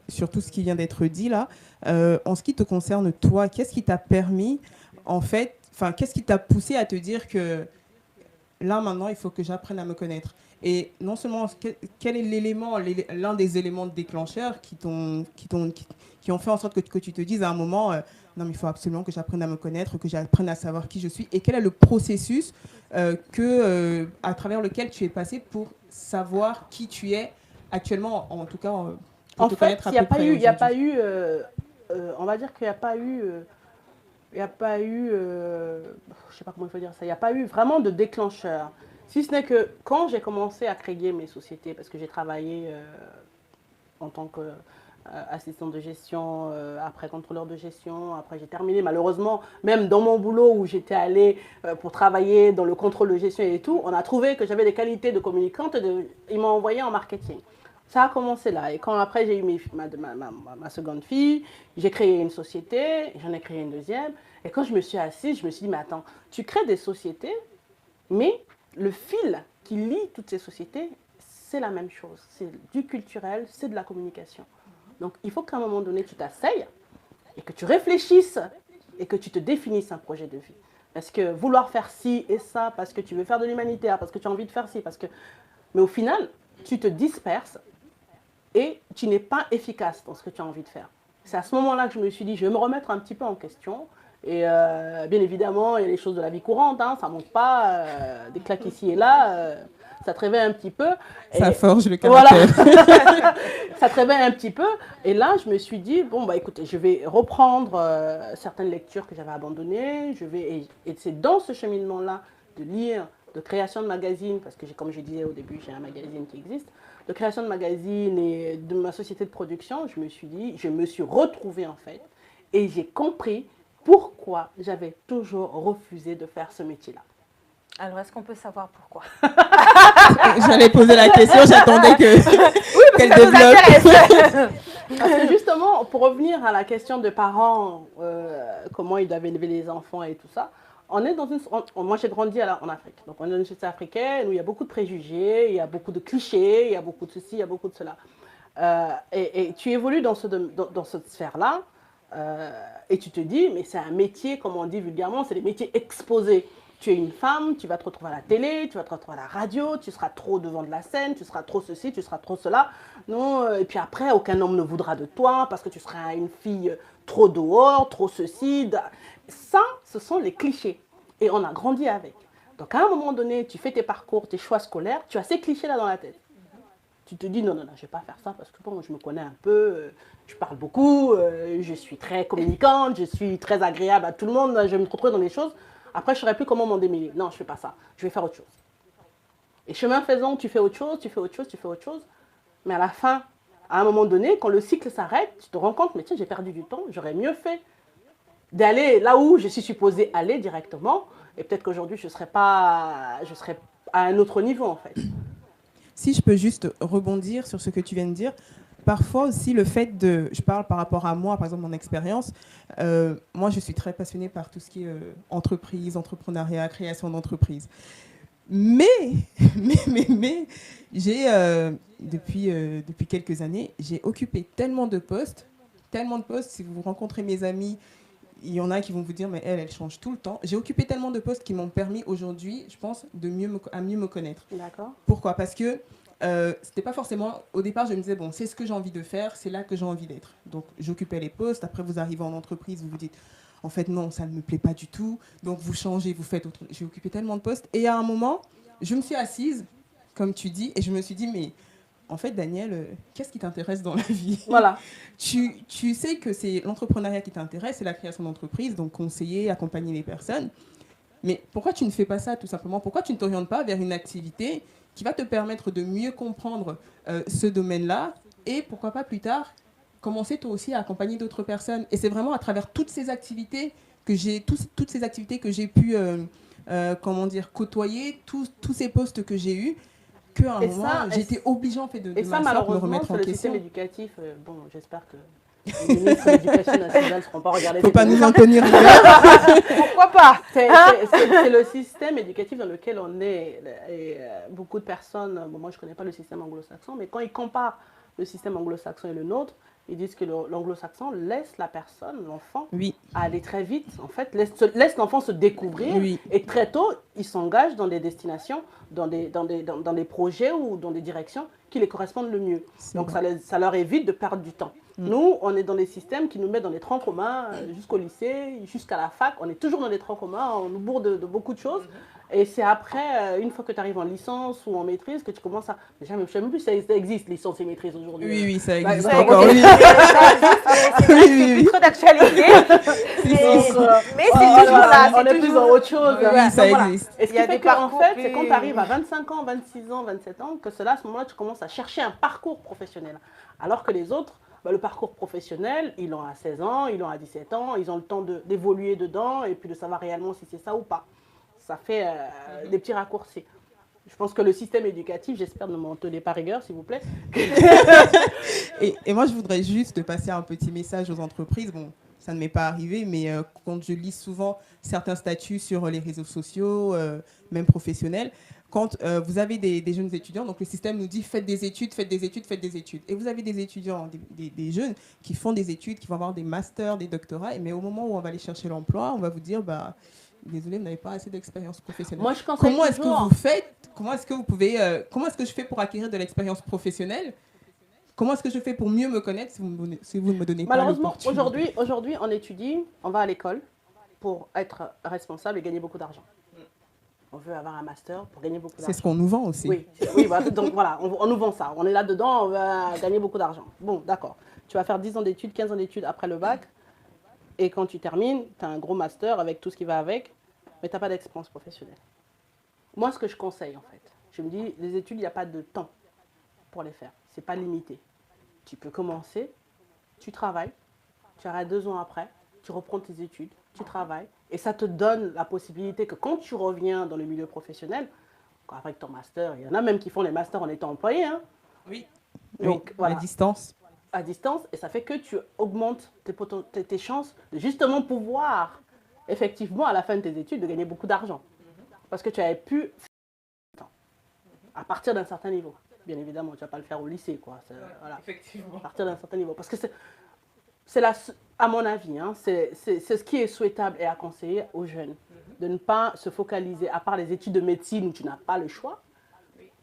sur tout ce qui vient d'être dit là. En ce qui te concerne, toi, qu'est-ce qui t'a permis, en fait, qu'est-ce qui t'a poussé à te dire que là, maintenant, il faut que j'apprenne à me connaître? Et non seulement, quel est l'un des éléments déclencheurs qui ont fait en sorte que tu te dises à un moment, non, mais il faut absolument que j'apprenne à me connaître, que j'apprenne à savoir qui je suis, et quel est le processus à travers lequel tu es passé pour savoir qui tu es actuellement, en tout cas, pour te connaître à peu près. Il n'y a pas eu, on va dire qu'il n'y a pas eu, je sais pas comment il faut dire ça, il n'y a pas eu vraiment de déclencheur. Si ce n'est que quand j'ai commencé à créer mes sociétés, parce que j'ai travaillé en tant qu'assistant de gestion, après contrôleur de gestion, après j'ai terminé malheureusement, même dans mon boulot où j'étais allée pour travailler dans le contrôle de gestion et tout, on a trouvé que j'avais des qualités de communicante, ils m'ont envoyé en marketing. Ça a commencé là. Et quand après j'ai eu ma seconde fille, j'ai créé une société, j'en ai créé une deuxième. Et quand je me suis assise, je me suis dit, mais attends, tu crées des sociétés, mais le fil qui lie toutes ces sociétés, c'est la même chose. C'est du culturel, c'est de la communication. Donc il faut qu'à un moment donné, tu t'asseyes et que tu réfléchisses et que tu te définisses un projet de vie. Parce que vouloir faire ci et ça, parce que tu veux faire de l'humanitaire, parce que tu as envie de faire ci, mais au final, tu te disperses et tu n'es pas efficace dans ce que tu as envie de faire. C'est à ce moment-là que je me suis dit, je vais me remettre un petit peu en question. Et bien évidemment, il y a les choses de la vie courante, hein, ça ne manque pas, des claques ici et là, ça te réveille un petit peu. Ça Et forge le caractère. voilà, ça te réveille un petit peu. Et là, je me suis dit, bon, bah écoutez, je vais reprendre certaines lectures que j'avais abandonnées. Et c'est dans ce cheminement-là de lire, de création de magazines, parce que comme je disais au début, j'ai un magazine qui existe, de création de magazines et de ma société de production, je me suis dit, je me suis retrouvée en fait. Et j'ai compris pourquoi j'avais toujours refusé de faire ce métier-là. Alors, est-ce qu'on peut savoir pourquoi? J'allais poser la question, j'attendais qu'elle Ça nous développe. intéresse. Parce que justement, pour revenir à la question de parents, comment ils doivent élever les enfants et tout ça, on est dans moi j'ai grandi en Afrique, donc on est dans une société africaine où il y a beaucoup de préjugés, il y a beaucoup de clichés, il y a beaucoup de ceci, il y a beaucoup de cela. Et tu évolues dans cette sphère-là, et tu te dis, mais c'est un métier, comme on dit vulgairement, c'est des métiers exposés. Tu es une femme, tu vas te retrouver à la télé, tu vas te retrouver à la radio, tu seras trop devant de la scène, tu seras trop ceci, tu seras trop cela. Non, et puis après, aucun homme ne voudra de toi parce que tu seras une fille trop dehors, trop ceci. Ça, ce sont les clichés. Et on a grandi avec. Donc à un moment donné, tu fais tes parcours, tes choix scolaires, tu as ces clichés-là dans la tête. Tu te dis, non, je ne vais pas faire ça parce que bon, je me connais un peu, je parle beaucoup, je suis très communicante, je suis très agréable à tout le monde, je vais me retrouver dans des choses. Après, je ne saurais plus comment m'en démêler. Non, je ne fais pas ça. Je vais faire autre chose. Et chemin faisant, tu fais autre chose, tu fais autre chose, tu fais autre chose. Mais à la fin, à un moment donné, quand le cycle s'arrête, tu te rends compte, mais tiens, j'ai perdu du temps, j'aurais mieux fait d'aller là où je suis supposée aller directement. Et peut-être qu'aujourd'hui, je serais à un autre niveau, en fait. Si je peux juste rebondir sur ce que tu viens de dire, parfois aussi le fait je parle par rapport à moi, par exemple mon expérience, moi je suis très passionnée par tout ce qui est entreprise, entrepreneuriat, création d'entreprise. Mais j'ai, depuis quelques années, j'ai occupé tellement de postes, si vous rencontrez mes amis, il y en a qui vont vous dire, mais elle change tout le temps. J'ai occupé tellement de postes qui m'ont permis aujourd'hui, je pense, à mieux me connaître. D'accord. Pourquoi? Parce que c'était pas forcément... Au départ, je me disais, bon, c'est ce que j'ai envie de faire, c'est là que j'ai envie d'être. Donc, j'occupais les postes. Après, vous arrivez en entreprise, vous vous dites, en fait, non, ça ne me plaît pas du tout. Donc, vous changez, vous faites autre... J'ai occupé tellement de postes. Et à un moment, je me suis assise, comme tu dis, et je me suis dit, mais en fait, Daniel, qu'est-ce qui t'intéresse dans la vie? Voilà. Tu sais que c'est l'entrepreneuriat qui t'intéresse, c'est la création d'entreprise, donc conseiller, accompagner les personnes. Mais pourquoi tu ne fais pas ça, tout simplement? Pourquoi tu ne t'orientes pas vers une activité qui va te permettre de mieux comprendre ce domaine-là et pourquoi pas plus tard commencer toi aussi à accompagner d'autres personnes? Et c'est vraiment à travers toutes ces activités que j'ai pu côtoyer, tous ces postes que j'ai eus, qu'à un moment, j'étais obligée en fait de m'asseoir, de me remettre en question. Et ça, malheureusement, sur le système éducatif, bon, j'espère que les ministres de l'Éducation nationale ne seront pas regardés. Il ne faut pas nous en tenir Pourquoi pas? C'est le système éducatif dans lequel on est. Et beaucoup de personnes, bon, moi je ne connais pas le système anglo-saxon, mais quand ils comparent le système anglo-saxon et le nôtre, ils disent que l'anglo-saxon laisse la personne, l'enfant, aller très vite. En fait, laisse l'enfant se découvrir. Oui. Et très tôt, il s'engage dans des destinations, dans des projets ou dans des directions qui les correspondent le mieux. Donc ça leur évite de perdre du temps. Nous, on est dans des systèmes qui nous mettent dans les troncs communs jusqu'au lycée, jusqu'à la fac. On est toujours dans les troncs communs, on nous bourre de beaucoup de choses. Et c'est après, une fois que tu arrives en licence ou en maîtrise, que tu commences à... Je ne sais même plus si ça existe, licence et maîtrise aujourd'hui. Oui, ça existe encore. Oui. C'est vrai que c'est plus trop d'actualité. Mais c'est toujours là. On est plus dans autre chose. Oui, ça existe. Et ce qui fait qu'en fait, c'est quand tu arrives à 25 ans, 26 ans, 27 ans, que cela, à ce moment-là, tu commences à chercher un parcours professionnel. Alors que les autres, le parcours professionnel, ils l'ont à 16 ans, ils l'ont à 17 ans, ils ont le temps d'évoluer dedans et puis de savoir réellement si c'est ça ou pas. Ça fait des petits raccourcis. Je pense que le système éducatif, j'espère ne m'en tenez pas rigueur, s'il vous plaît. Et moi, je voudrais juste passer un petit message aux entreprises. Bon, ça ne m'est pas arrivé, mais quand je lis souvent certains statuts sur les réseaux sociaux, même professionnels, quand vous avez des jeunes étudiants, donc le système nous dit faites des études, faites des études, faites des études. Et vous avez des étudiants, des jeunes qui font des études, qui vont avoir des masters, des doctorats, mais au moment où on va aller chercher l'emploi, on va vous dire, désolé, vous n'avez pas assez d'expérience professionnelle. Moi, je comment est-ce que vous faites? Comment est-ce que je fais pour acquérir de l'expérience professionnelle? Comment est-ce que je fais pour mieux me connaître si vous ne me donnez pas l'opportunité? Malheureusement, aujourd'hui, on étudie, on va à l'école pour être responsable et gagner beaucoup d'argent. On veut avoir un master pour gagner beaucoup d'argent. C'est ce qu'on nous vend aussi. Oui, oui voilà, donc voilà, on nous vend ça. On est là-dedans, on va gagner beaucoup d'argent. Bon, d'accord. Tu vas faire 10 ans d'études, 15 ans d'études après le bac. Et quand tu termines, tu as un gros master avec tout ce qui va avec, mais tu n'as pas d'expérience professionnelle. Moi, ce que je conseille, en fait, je me dis, les études, il n'y a pas de temps pour les faire. Ce n'est pas limité. Tu peux commencer, tu travailles, tu arrêtes 2 ans après, tu reprends tes études, tu travailles, et ça te donne la possibilité que quand tu reviens dans le milieu professionnel, avec ton master, il y en a même qui font les masters en étant employés. Hein. Oui. Donc, Oui, voilà. à distance. À distance, et ça fait que tu augmentes tes chances de justement pouvoir, effectivement, à la fin de tes études, de gagner beaucoup d'argent. Parce que tu avais pu, à partir d'un certain niveau. Bien évidemment, tu ne vas pas le faire au lycée, quoi. Voilà. Effectivement. À partir d'un certain niveau. Parce que c'est à mon avis, hein, c'est ce qui est souhaitable et à conseiller aux jeunes. De ne pas se focaliser, à part les études de médecine où tu n'as pas le choix.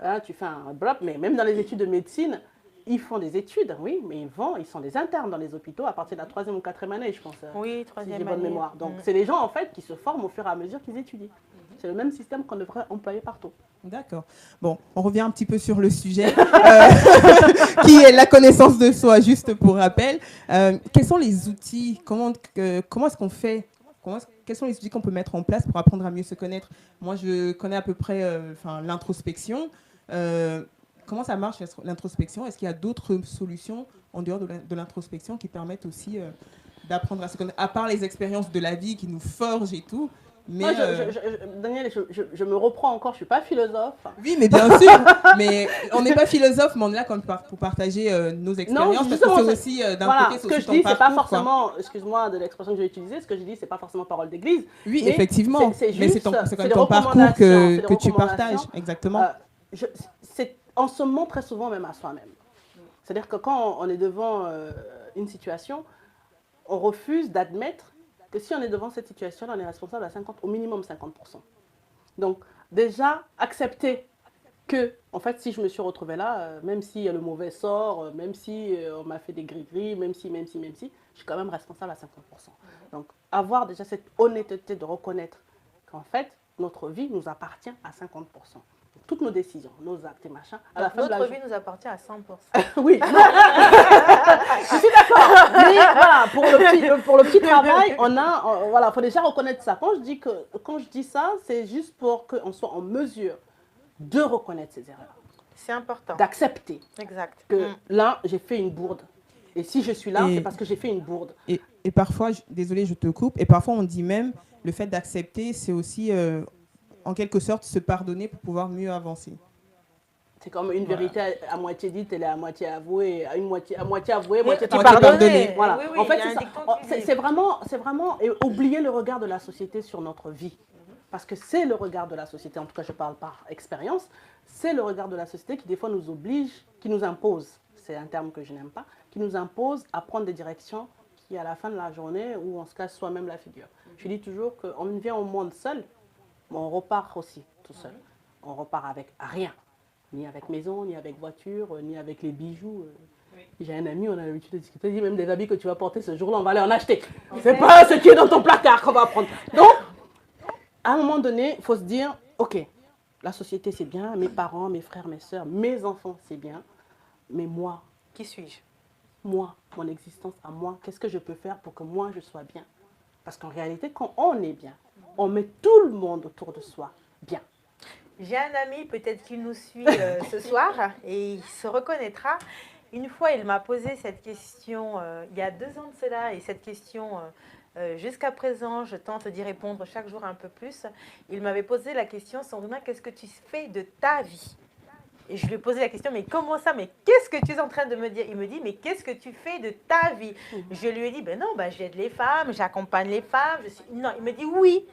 Hein, tu fais un bloc, mais même dans les études de médecine, ils font des études, oui, mais ils sont des internes dans les hôpitaux à partir de la 3e ou 4e année, je pense. Oui, si 3e j'ai bonne année. mémoire. Donc, c'est les gens, en fait, qui se forment au fur et à mesure qu'ils étudient. C'est le même système qu'on devrait employer partout. D'accord. Bon, on revient un petit peu sur le sujet, qui est la connaissance de soi, juste pour rappel. Quels sont les outils? Comment est-ce qu'on fait? Quels sont les outils qu'on peut mettre en place pour apprendre à mieux se connaître? Moi, je connais à peu près l'introspection. Comment ça marche, l'introspection? Est-ce qu'il y a d'autres solutions en dehors de l'introspection qui permettent aussi d'apprendre à se connaître, à part les expériences de la vie qui nous forgent et tout? Mais moi, Daniel, je me reprends encore, je ne suis pas philosophe. Oui, mais bien sûr, mais on n'est pas philosophe, mais on est là pour partager nos expériences, parce que c'est aussi d'un voilà, côté, ce que je ton dis, c'est pas parcours, forcément, excuse-moi de l'expression que j'ai utilisée, ce que je dis, c'est pas forcément parole d'église. Oui, mais effectivement, mais c'est quand même ton parcours que tu partages, exactement. C'est on se ment très souvent même à soi-même. C'est-à-dire que quand on est devant une situation, on refuse d'admettre que si on est devant cette situation, on est responsable à au minimum 50%. Donc, déjà, accepter que, en fait, si je me suis retrouvée là, même s'il y a le mauvais sort, même si on m'a fait des gris-gris, même si, je suis quand même responsable à 50%. Donc, avoir déjà cette honnêteté de reconnaître qu'en fait, notre vie nous appartient à 50%. Toutes nos décisions, nos actes et machin. Notre vie nous appartient à 100%. Oui. Je suis d'accord. Mais voilà, pour le petit travail, voilà, faut déjà reconnaître ça. Quand je dis ça, c'est juste pour qu'on soit en mesure de reconnaître ses erreurs. C'est important. D'accepter. Exact. Que là, j'ai fait une bourde. Et si je suis là, c'est parce que j'ai fait une bourde. Et parfois, désolée, je te coupe, et parfois on dit même, le fait d'accepter, c'est aussi, en quelque sorte, se pardonner pour pouvoir mieux avancer. C'est comme une vérité à moitié dite, elle est à moitié avouée, à moitié avouée, moitié pardonnée. Voilà. Oui, en fait, c'est vraiment oublier le regard de la société sur notre vie. Parce que c'est le regard de la société, en tout cas je parle par expérience, c'est le regard de la société qui des fois nous oblige, qui nous impose, c'est un terme que je n'aime pas, qui nous impose à prendre des directions qui à la fin de la journée où on se casse soi-même la figure. Je dis toujours qu'on vient au monde seul, mais on repart aussi tout seul. On repart avec rien, ni avec maison, ni avec voiture, ni avec les bijoux. J'ai un ami, on a l'habitude de discuter, il dit même des habits que tu vas porter ce jour-là, on va aller en acheter. C'est pas ce qui est dans ton placard qu'on va prendre. Donc, à un moment donné, il faut se dire, ok, la société c'est bien, mes parents, mes frères, mes soeurs, mes enfants c'est bien, mais moi, qui suis-je? Moi, mon existence à moi, qu'est-ce que je peux faire pour que moi je sois bien? Parce qu'en réalité, quand on est bien, on met tout le monde autour de soi bien. J'ai un ami, peut-être qu'il nous suit ce soir et il se reconnaîtra. Une fois, il m'a posé cette question il y a 2 ans de cela, et cette question, jusqu'à présent, je tente d'y répondre chaque jour un peu plus. Il m'avait posé la question, Sandrina, qu'est-ce que tu fais de ta vie? Et je lui ai posé la question, mais comment ça? Mais qu'est-ce que tu es en train de me dire? Il me dit, mais qu'est-ce que tu fais de ta vie? Je lui ai dit, ben non, j'aide les femmes, j'accompagne les femmes. Non, il me dit, oui,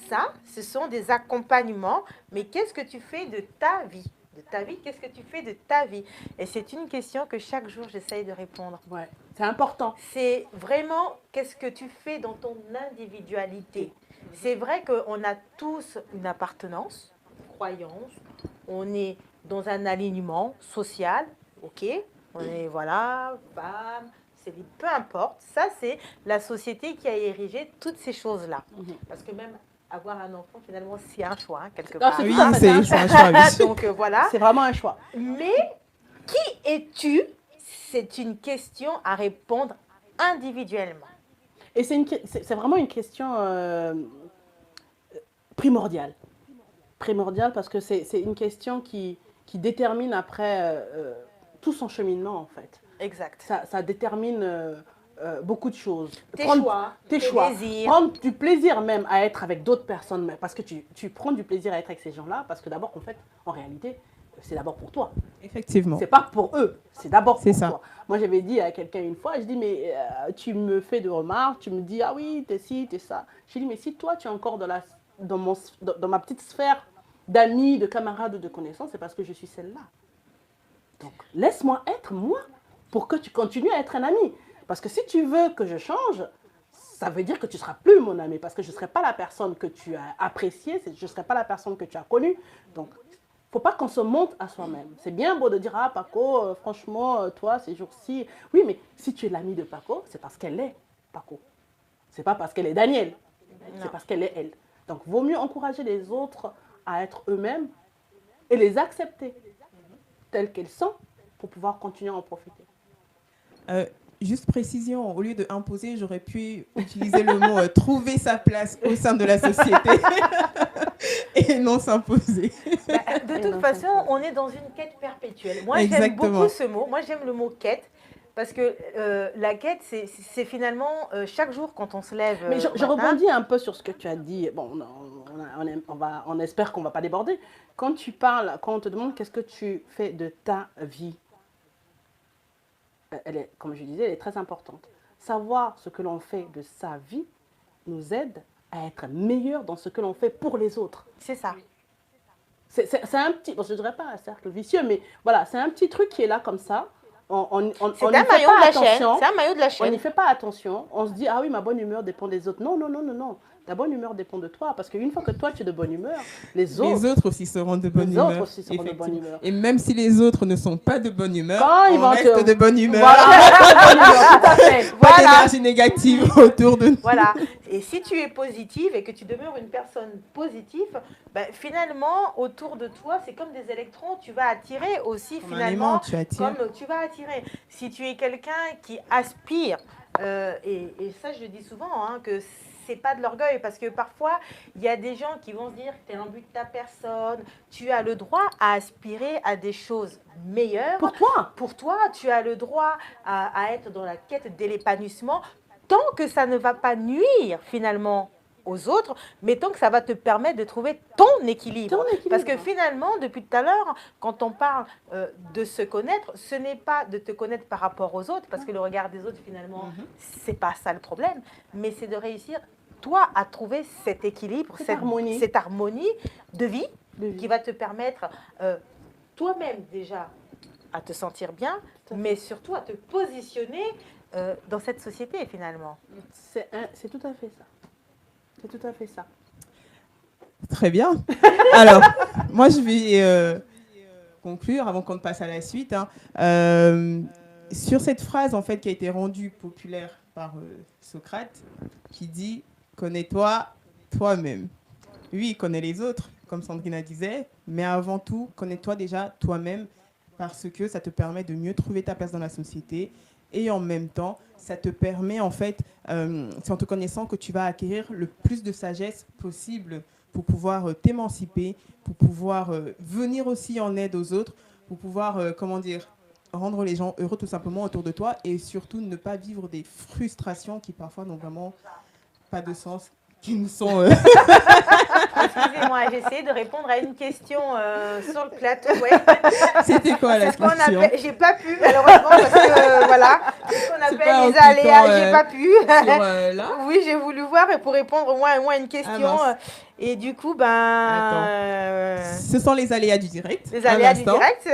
ça, ce sont des accompagnements, mais qu'est-ce que tu fais de ta vie? De ta vie, qu'est-ce que tu fais de ta vie? Et c'est une question que chaque jour, j'essaye de répondre. Ouais, c'est important. C'est vraiment, qu'est-ce que tu fais dans ton individualité? C'est vrai qu'on a tous une appartenance, une croyance, on est dans un alignement social, ok, on est, voilà, femme, peu importe, ça c'est la société qui a érigé toutes ces choses-là. Parce que même avoir un enfant, finalement, c'est un choix, hein, quelque Ah, part. c'est Oui, tout à fait c'est ça. un choix, oui. Donc, voilà. C'est vraiment un choix. Mais qui es-tu? C'est une question à répondre individuellement. Et c'est vraiment une question primordiale. Primordiale parce que c'est une question qui détermine après tout son cheminement, en fait. Exact. Ça détermine beaucoup de choses. Tes choix, tes désirs. Prendre du plaisir même à être avec d'autres personnes, parce que tu prends du plaisir à être avec ces gens-là, parce que d'abord, en fait, en réalité, c'est d'abord pour toi. Effectivement. C'est pas pour eux, c'est d'abord pour ça. toi. Moi, j'avais dit à quelqu'un une fois, je dis, mais tu me fais de remarques, tu me dis, ah oui, t'es ci, t'es ça. J'ai dit, mais si toi, tu es encore dans ma petite sphère d'amis, de camarades, de connaissances, c'est parce que je suis celle-là. Donc, laisse-moi être moi pour que tu continues à être un ami. Parce que si tu veux que je change, ça veut dire que tu ne seras plus mon ami. Parce que je ne serai pas la personne que tu as appréciée, je ne serai pas la personne que tu as connue. Donc, il ne faut pas qu'on se monte à soi-même. C'est bien beau de dire, ah Paco, franchement, toi, ces jours-ci... Oui, mais si tu es l'ami de Paco, c'est parce qu'elle est Paco. Ce n'est pas parce qu'elle est Daniel. C'est parce qu'elle est elle. Donc, vaut mieux encourager les autres à être eux-mêmes et les accepter telles qu'elles sont pour pouvoir continuer à en profiter. Juste précision, au lieu de imposer, j'aurais pu utiliser le mot trouver sa place au sein de la société et non s'imposer. De toute façon, on est dans une quête perpétuelle. Moi, j'aime Exactement. beaucoup ce mot. Moi, j'aime le mot quête. Parce que la quête, c'est finalement chaque jour quand on se lève. Mais je rebondis un peu sur ce que tu as dit. Bon, on espère qu'on ne va pas déborder. Quand tu parles, quand on te demande qu'est-ce que tu fais de ta vie, elle est, comme je disais, elle est très importante. Savoir ce que l'on fait de sa vie nous aide à être meilleur dans ce que l'on fait pour les autres. C'est ça. C'est un petit, bon, je ne dirais pas un cercle vicieux, mais voilà, c'est un petit truc qui est là comme ça. C'est un maillot de la chaîne. C'est un maillot de la chaîne. On n'y fait pas attention. On se dit, ah oui, ma bonne humeur dépend des autres. Non, non, non, non, non. Ta bonne humeur dépend de toi. Parce qu'une fois que toi, tu es de bonne humeur, les autres aussi seront de bonne humeur. Les autres aussi seront de bonne humeur. Et même si les autres ne sont pas de bonne humeur, quand on reste de bonne humeur. Voilà, tout à fait. Pas d'énergie négative autour de nous. Voilà. Et si tu es positive et que tu demeures une personne positive, ben, finalement, autour de toi, c'est comme des électrons, tu vas attirer aussi Comme finalement, un aimant, tu attires. comme tu vas attirer. Si tu es quelqu'un qui aspire, et ça je le dis souvent, hein, que c'est pas de l'orgueil, parce que parfois, il y a des gens qui vont se dire que tu es un but de ta personne, tu as le droit à aspirer à des choses meilleures. Pour toi. Pour toi, tu as le droit à être dans la quête de l'épanouissement, tant que ça ne va pas nuire finalement aux autres, mais tant que ça va te permettre de trouver ton équilibre. Parce que finalement, depuis tout à l'heure, quand on parle de se connaître, ce n'est pas de te connaître par rapport aux autres, parce que le regard des autres, finalement, c'est pas ça le problème, mais c'est de réussir, toi, à trouver cet équilibre, cette harmonie de vie qui va te permettre toi-même déjà à te sentir bien, mais surtout à te positionner dans cette société finalement. C'est tout à fait ça. C'est tout à fait ça. Très bien. Alors, moi, je vais conclure avant qu'on ne passe à la suite. Sur cette phrase, en fait, qui a été rendue populaire par Socrate, qui dit « Connais-toi toi-même ». Oui, connais les autres, comme Sandrina disait, mais avant tout, connais-toi déjà toi-même, parce que ça te permet de mieux trouver ta place dans la société. Et en même temps, ça te permet, en fait, c'est en te connaissant que tu vas acquérir le plus de sagesse possible pour pouvoir t'émanciper, pour pouvoir venir aussi en aide aux autres, pour pouvoir, rendre les gens heureux tout simplement autour de toi et surtout ne pas vivre des frustrations qui parfois n'ont vraiment pas de sens, qui nous sont... Excusez-moi, j'ai essayé de répondre à une question sur le plateau. Ouais. C'était quoi la question? J'ai pas pu, malheureusement, parce que voilà, ce qu'on appelle les aléas, j'ai pas pu. Là Oui, j'ai voulu voir et pour répondre au moins à une question. Et du coup, ce sont les aléas du direct. Les aléas du direct.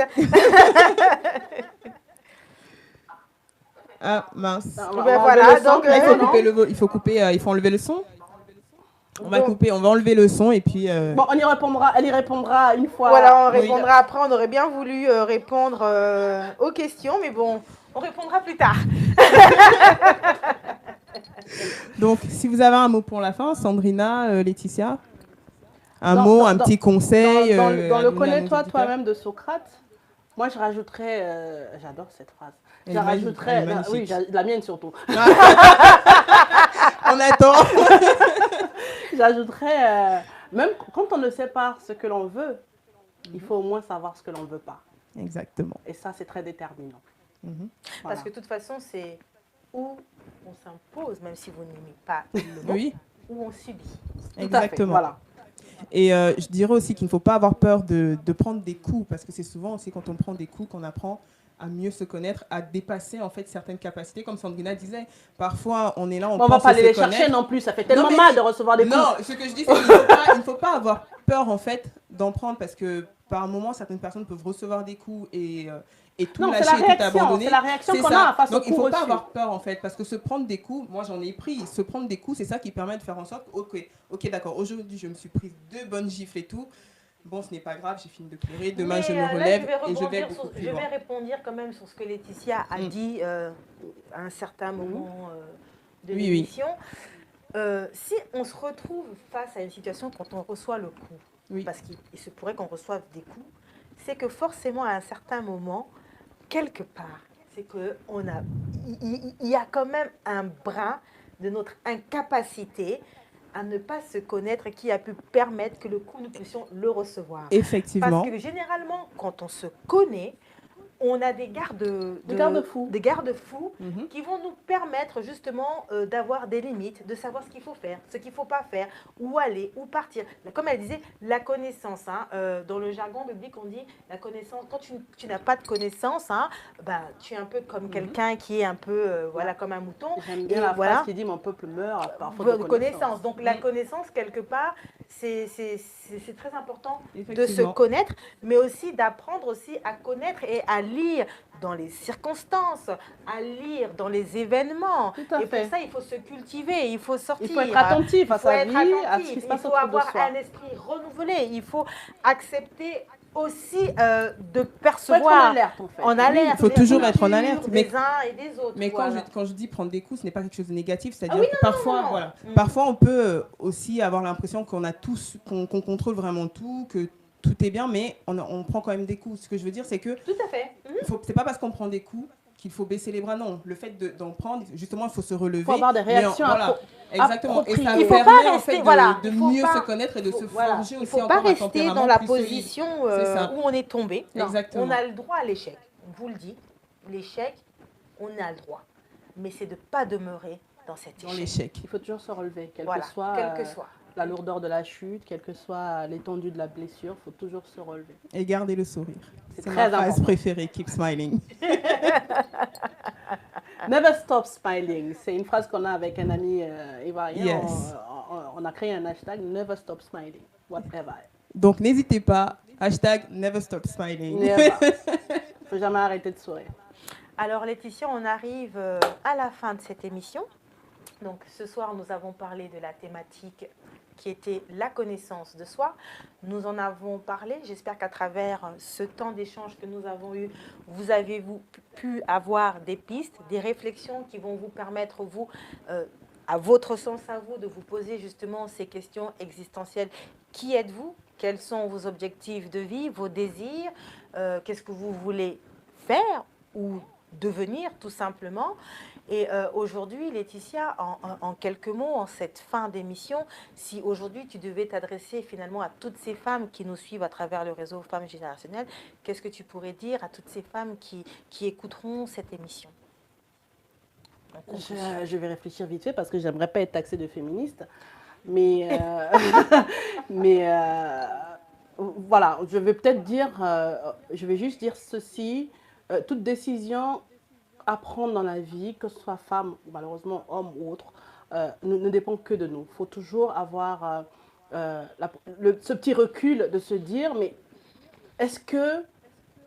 Ah mince. Voilà, donc il faut enlever le son. On va enlever le son et puis... Bon, elle y répondra une fois. Voilà, on répondra après. On aurait bien voulu répondre aux questions, mais bon, on répondra plus tard. Donc, si vous avez un mot pour la fin, Sandrina, Laetitia, un Dans- mot, dans- un dans- petit conseil. Dans à le donner à nos connais-toi auditeurs. toi-même de Socrate, moi je rajouterais, j'adore cette phrase, Elle je est magnifique, rajouterais, elle est magnifique. la mienne surtout, On attend. j'ajouterais, même quand on ne sait pas ce que l'on veut, il faut au moins savoir ce que l'on ne veut pas. Exactement. Et ça, c'est très déterminant. Mhm. Voilà. Parce que de toute façon, c'est où on s'impose, même si vous n'aimez pas le mot, Oui, où on subit. Tout à fait, exactement. voilà. Et je dirais aussi qu'il ne faut pas avoir peur de prendre des coups, parce que c'est souvent aussi quand on prend des coups qu'on apprend à mieux se connaître, à dépasser en fait certaines capacités, comme Sandrina disait. Parfois, on est là, on Bon, on va pense pas aller se les chercher connaître. non plus, ça fait tellement mais- mal de recevoir des coups. Non, ce que je dis, c'est qu'il ne faut pas avoir peur en fait d'en prendre, parce que par moment, certaines personnes peuvent recevoir des coups et tout Non, c'est lâcher la et tout réaction, abandonner. c'est la réaction C'est qu'on ça. a face au Donc, il ne coup faut pas reçu. avoir peur en fait, parce que se prendre des coups, moi j'en ai pris, se prendre des coups, c'est ça qui permet de faire en sorte, ok, d'accord, aujourd'hui je me suis prise 2 bonnes gifles et tout. Bon, ce n'est pas grave, j'ai fini de pleurer. Demain, Mais, je me là, relève et je vais rebondir beaucoup plus je loin. vais répondre quand même sur ce que Laetitia a dit à un certain moment de Oui, oui. l'émission. Si on se retrouve face à une situation quand on reçoit le coup, Oui. parce qu'il se pourrait qu'on reçoive des coups, c'est que forcément à un certain moment, quelque part, c'est que il y a quand même un brin de notre incapacité à ne pas se connaître qui a pu permettre que le coup, nous puissions le recevoir. Effectivement. Parce que généralement, quand on se connaît, on a des garde-fous. des garde-fous Mhm. qui vont nous permettre justement d'avoir des limites, de savoir ce qu'il faut faire, ce qu'il ne faut pas faire, où aller, où partir. Comme elle disait, la connaissance. Hein, dans le jargon biblique, on dit la connaissance. Quand tu n'as pas de connaissance, hein, bah, tu es un peu comme quelqu'un qui est un peu voilà, comme un mouton. J'aime bien Et la voilà. phrase qui dit mon peuple meurt parfois De connaissance. Donc la connaissance, quelque part, c'est très important de se Effectivement. connaître, mais aussi d'apprendre aussi à connaître et à lire dans les circonstances, à lire dans les événements. Tout à Et fait. pour ça, il faut se cultiver, il faut sortir. Il faut être attentif à Il faut sa être vie, à ce attentif, qui se il passe faut autour de avoir soi. un esprit renouvelé, il faut accepter aussi de Faut être en percevoir alerte en fait. en alerte. il faut les toujours être en cultures alerte, des mais- uns et des autres. Mais voilà. quand je dis prendre des coups, ce n'est pas quelque chose de négatif. C'est-à-dire Ah oui, que parfois, non. voilà, Mm. parfois, on peut aussi avoir l'impression qu'on a tous, qu'on contrôle vraiment tout, que tout est bien, mais on prend quand même des coups. Ce que je veux dire, c'est que Tout à fait. c'est pas parce qu'on prend des coups qu'il faut baisser les bras. Non, le fait d'en prendre, justement, il faut se relever. Il faut avoir des mais réactions voilà, exactement. Et ça appropriées. Il faut permet pas en rester- fait voilà, de il faut mieux pas- se connaître et de se Voilà. forger Il ne aussi faut encore pas un rester tempérament dans la plus solide. position C'est ça. où on est tombé. Non. Exactement. On a le droit à l'échec. On vous le dit, l'échec, on a le droit. Mais c'est de ne pas demeurer dans cet Dans échec. l'échec. Il faut toujours se relever, quelle Voilà, que soit quel que soit. la lourdeur de la chute, quelle que soit l'étendue de la blessure, il faut toujours se relever. Et garder le sourire. C'est C'est très ma phrase important. préférée. Keep smiling. Never stop smiling. C'est une phrase qu'on a avec un ami ivoirien. Yes. On a créé un hashtag Never stop smiling. Whatever. Donc n'hésitez pas. Hashtag never stop smiling. Never. Faut jamais arrêter de sourire. Alors Laetitia, on arrive à la fin de cette émission. Donc ce soir, nous avons parlé de la thématique qui était la connaissance de soi. Nous en avons parlé. J'espère qu'à travers ce temps d'échange que nous avons eu, vous avez pu avoir des pistes, des réflexions qui vont vous permettre, vous, à votre sens à vous, de vous poser justement ces questions existentielles. Qui êtes-vous? Quels sont vos objectifs de vie, vos désirs? Qu'est-ce que vous voulez faire ou devenir tout simplement? Et aujourd'hui, Laetitia, en quelques mots, en cette fin d'émission, si aujourd'hui tu devais t'adresser finalement à toutes ces femmes qui nous suivent à travers le réseau Femmes Générationnelles, qu'est-ce que tu pourrais dire à toutes ces femmes qui écouteront cette émission? Je vais réfléchir vite fait parce que j'aimerais pas être taxée de féministe. Mais, voilà, je vais peut-être dire, je vais juste dire ceci. Toute décision à prendre dans la vie, que ce soit femme, malheureusement homme ou autre, ne dépend que de nous. Il faut toujours avoir ce petit recul de se dire, mais est-ce que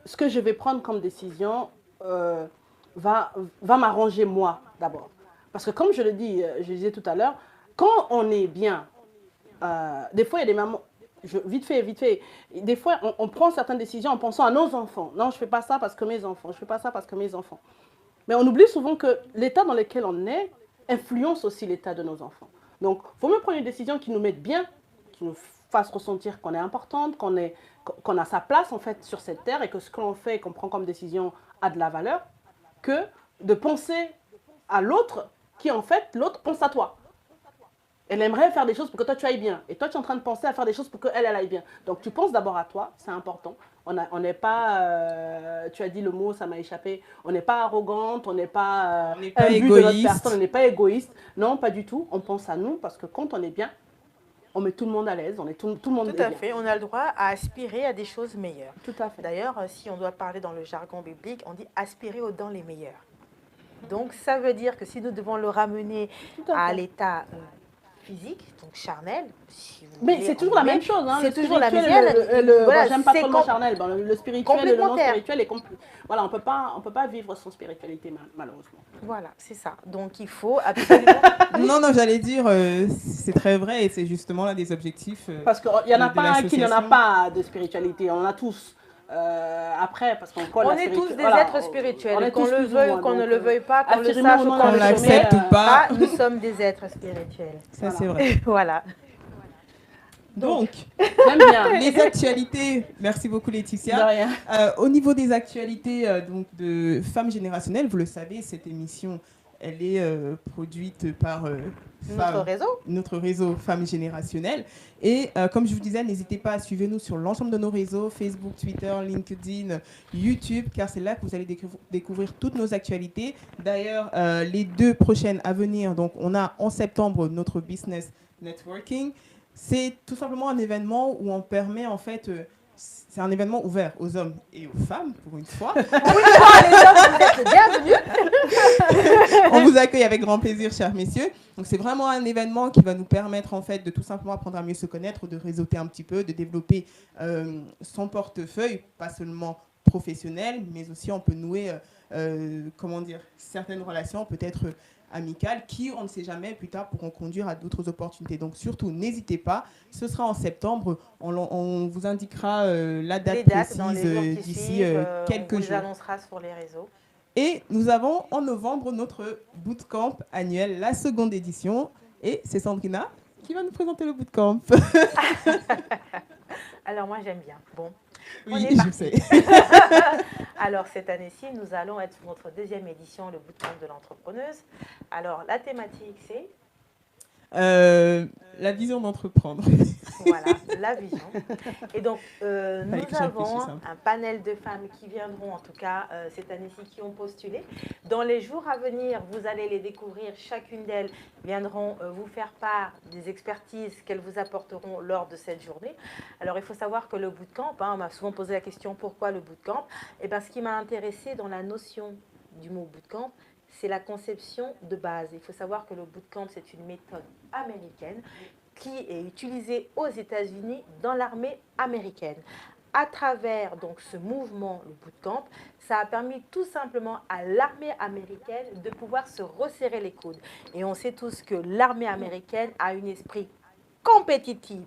ce que je vais prendre comme décision va m'arranger moi d'abord? Parce que comme je le disais tout à l'heure, quand on est bien, des fois il y a des mamans, vite fait, des fois on prend certaines décisions en pensant à nos enfants. Non, je ne fais pas ça parce que mes enfants, je ne fais pas ça parce que mes enfants. Mais on oublie souvent que l'état dans lequel on est influence aussi l'état de nos enfants. Donc, il faut mieux prendre une décision qui nous mette bien, qui nous fasse ressentir qu'on est importante, qu'on a sa place en fait sur cette terre et que ce que l'on fait et qu'on prend comme décision a de la valeur, que de penser à l'autre qui en fait, l'autre pense à toi. Elle aimerait faire des choses pour que toi tu ailles bien. Et toi tu es en train de penser à faire des choses pour qu'elle aille bien. Donc tu penses d'abord à toi, c'est important. On n'est pas, tu as dit le mot, ça m'a échappé, on n'est pas arrogante, on n'est pas, égoïste. On n'est pas égoïste. Non, pas du tout. On pense à nous parce que quand on est bien, on met tout le monde à l'aise, tout le monde Tout à fait, on a le droit à aspirer à des choses meilleures. Tout à fait. D'ailleurs, si on doit parler dans le jargon biblique, on dit aspirer aux dents les meilleures. Donc ça veut dire que si nous devons le ramener à l'état physique, donc charnel. Si vous mais voulez, c'est toujours la même chose. Hein, c'est toujours la même chose. Voilà, j'aime pas trop le mot charnel. Le spirituel et le non spirituel est voilà, on peut pas vivre sans spiritualité malheureusement. Voilà, c'est ça. Donc il faut absolument. Non, j'allais dire, c'est très vrai et c'est justement l'un des objectifs. Parce qu'il n'y en a pas un qui n'en a pas de spiritualité. On en a tous. Après, parce on est tous des êtres spirituels, qu'on le veuille ou qu'on ne le veuille pas, qu'on le sache ou qu'on l'accepte ou pas, nous sommes des êtres spirituels. Ça, c'est vrai. Voilà. Donc, j'aime bien. Les actualités, merci beaucoup Laetitia. De rien. Au niveau des actualités donc de Femmes Générationnelles, vous le savez, cette émission, elle est produite par notre réseau Femmes Générationnelles. Et comme je vous disais, n'hésitez pas à suivre nous sur l'ensemble de nos réseaux, Facebook, Twitter, LinkedIn, YouTube, car c'est là que vous allez découvrir toutes nos actualités. D'ailleurs, les 2 prochaines à venir, donc on a en septembre notre Business Networking. C'est tout simplement un événement où on permet en fait... c'est un événement ouvert aux hommes et aux femmes, pour une fois. Pour une fois, les hommes, vous êtes bienvenus. On vous accueille avec grand plaisir, chers messieurs. Donc, c'est vraiment un événement qui va nous permettre, en fait, de tout simplement apprendre à mieux se connaître, de réseauter un petit peu, de développer son portefeuille, pas seulement professionnel, mais aussi on peut nouer, certaines relations, peut-être amicales, qui, on ne sait jamais, plus tard pourront conduire à d'autres opportunités. Donc surtout, n'hésitez pas, ce sera en septembre, on vous indiquera la date précise d'ici quelques jours. On vous annoncera sur les réseaux. Et nous avons en novembre notre bootcamp annuel, la 2e édition, et c'est Sandrina qui va nous présenter le bootcamp. Alors moi j'aime bien. Bon. Oui, je sais. Alors cette année-ci, nous allons être sur notre 2e édition, le bootcamp de l'entrepreneuse. Alors la thématique c'est la vision d'entreprendre. Voilà, la vision. Et donc, nous avons un panel de femmes qui viendront, en tout cas, cette année-ci, qui ont postulé. Dans les jours à venir, vous allez les découvrir. Chacune d'elles viendront vous faire part des expertises qu'elles vous apporteront lors de cette journée. Alors, il faut savoir que le bootcamp, on m'a souvent posé la question, pourquoi le bootcamp? Et bien, ce qui m'a intéressé dans la notion du mot bootcamp, c'est la conception de base. Il faut savoir que le bootcamp, c'est une méthode américaine qui est utilisée aux États-Unis dans l'armée américaine. À travers donc ce mouvement, le bootcamp, ça a permis tout simplement à l'armée américaine de pouvoir se resserrer les coudes. Et on sait tous que l'armée américaine a un esprit compétitif,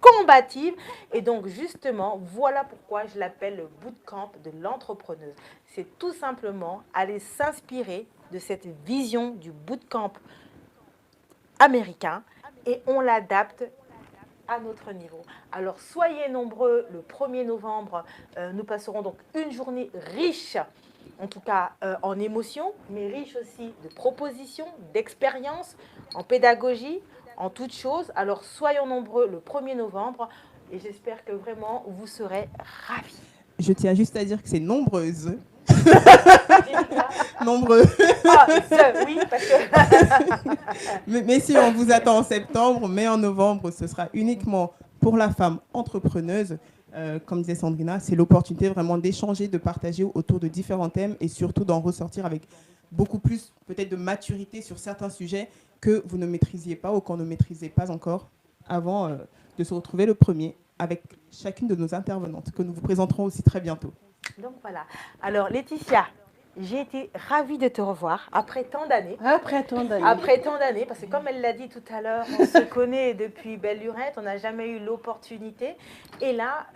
combative. Et donc justement, voilà pourquoi je l'appelle le bootcamp de l'entrepreneuse. C'est tout simplement aller s'inspirer de cette vision du bootcamp américain et on l'adapte à notre niveau. Alors soyez nombreux, le 1er novembre, nous passerons donc une journée riche, en tout cas en émotions, mais riche aussi de propositions, d'expériences, en pédagogie, en toutes choses. Alors soyons nombreux le 1er novembre et j'espère que vraiment vous serez ravis. Je tiens juste à dire que c'est nombreuses. Nombreux. Oui, parce que... mais si on vous attend en septembre, mais en novembre, ce sera uniquement pour la femme entrepreneuse. Comme disait Sandrina, c'est l'opportunité vraiment d'échanger, de partager autour de différents thèmes et surtout d'en ressortir avec beaucoup plus peut-être de maturité sur certains sujets que vous ne maîtrisiez pas ou qu'on ne maîtrisait pas encore avant de se retrouver le 1er avec chacune de nos intervenantes que nous vous présenterons aussi très bientôt. Donc voilà. Alors Laetitia, j'ai été ravie de te revoir après tant d'années. Après tant d'années, parce que comme elle l'a dit tout à l'heure, on se connaît depuis belle lurette, on n'a jamais eu l'opportunité. Et là,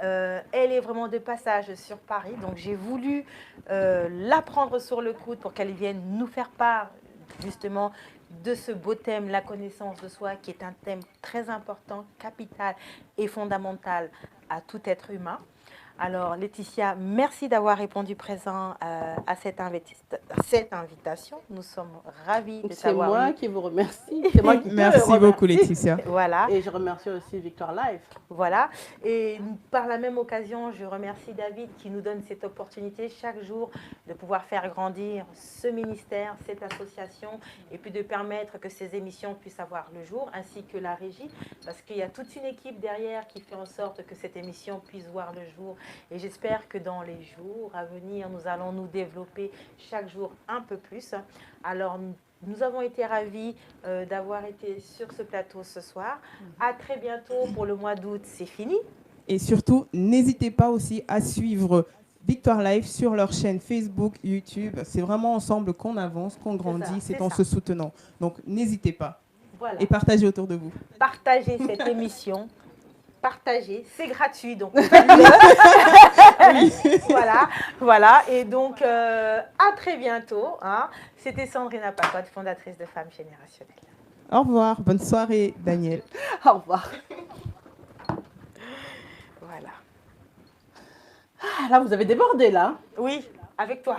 elle est vraiment de passage sur Paris. Donc j'ai voulu la prendre sur le coude pour qu'elle vienne nous faire part justement de ce beau thème, la connaissance de soi, qui est un thème très important, capital et fondamental à tout être humain. Alors, Laetitia, merci d'avoir répondu présent à cette invitation. Nous sommes ravis de C'est t'avoir moi eu. qui vous remercie. C'est moi qui te Merci remercie. beaucoup, Laetitia. Voilà. Et je remercie aussi Victoire Live. Voilà. Et par la même occasion, je remercie David qui nous donne cette opportunité chaque jour de pouvoir faire grandir ce ministère, cette association, et puis de permettre que ces émissions puissent avoir le jour, ainsi que la régie, parce qu'il y a toute une équipe derrière qui fait en sorte que cette émission puisse voir le jour. Et j'espère que dans les jours à venir, nous allons nous développer chaque jour un peu plus. Alors, nous avons été ravis d'avoir été sur ce plateau ce soir. À très bientôt pour le mois d'août, c'est fini. Et surtout, n'hésitez pas aussi à suivre Victoire Live sur leur chaîne Facebook, YouTube. C'est vraiment ensemble qu'on avance, qu'on grandit, c'est en se soutenant. Donc, n'hésitez pas. Voilà. Et partagez autour de vous. Partagez cette émission. Partagez, c'est gratuit, donc voilà. Et donc, à très bientôt. Hein. C'était Sandrina Pacotte, fondatrice de Femmes Générationnelles. Au revoir, bonne soirée, Daniel. Au revoir. Voilà. Ah, là, vous avez débordé, là. Oui, avec toi.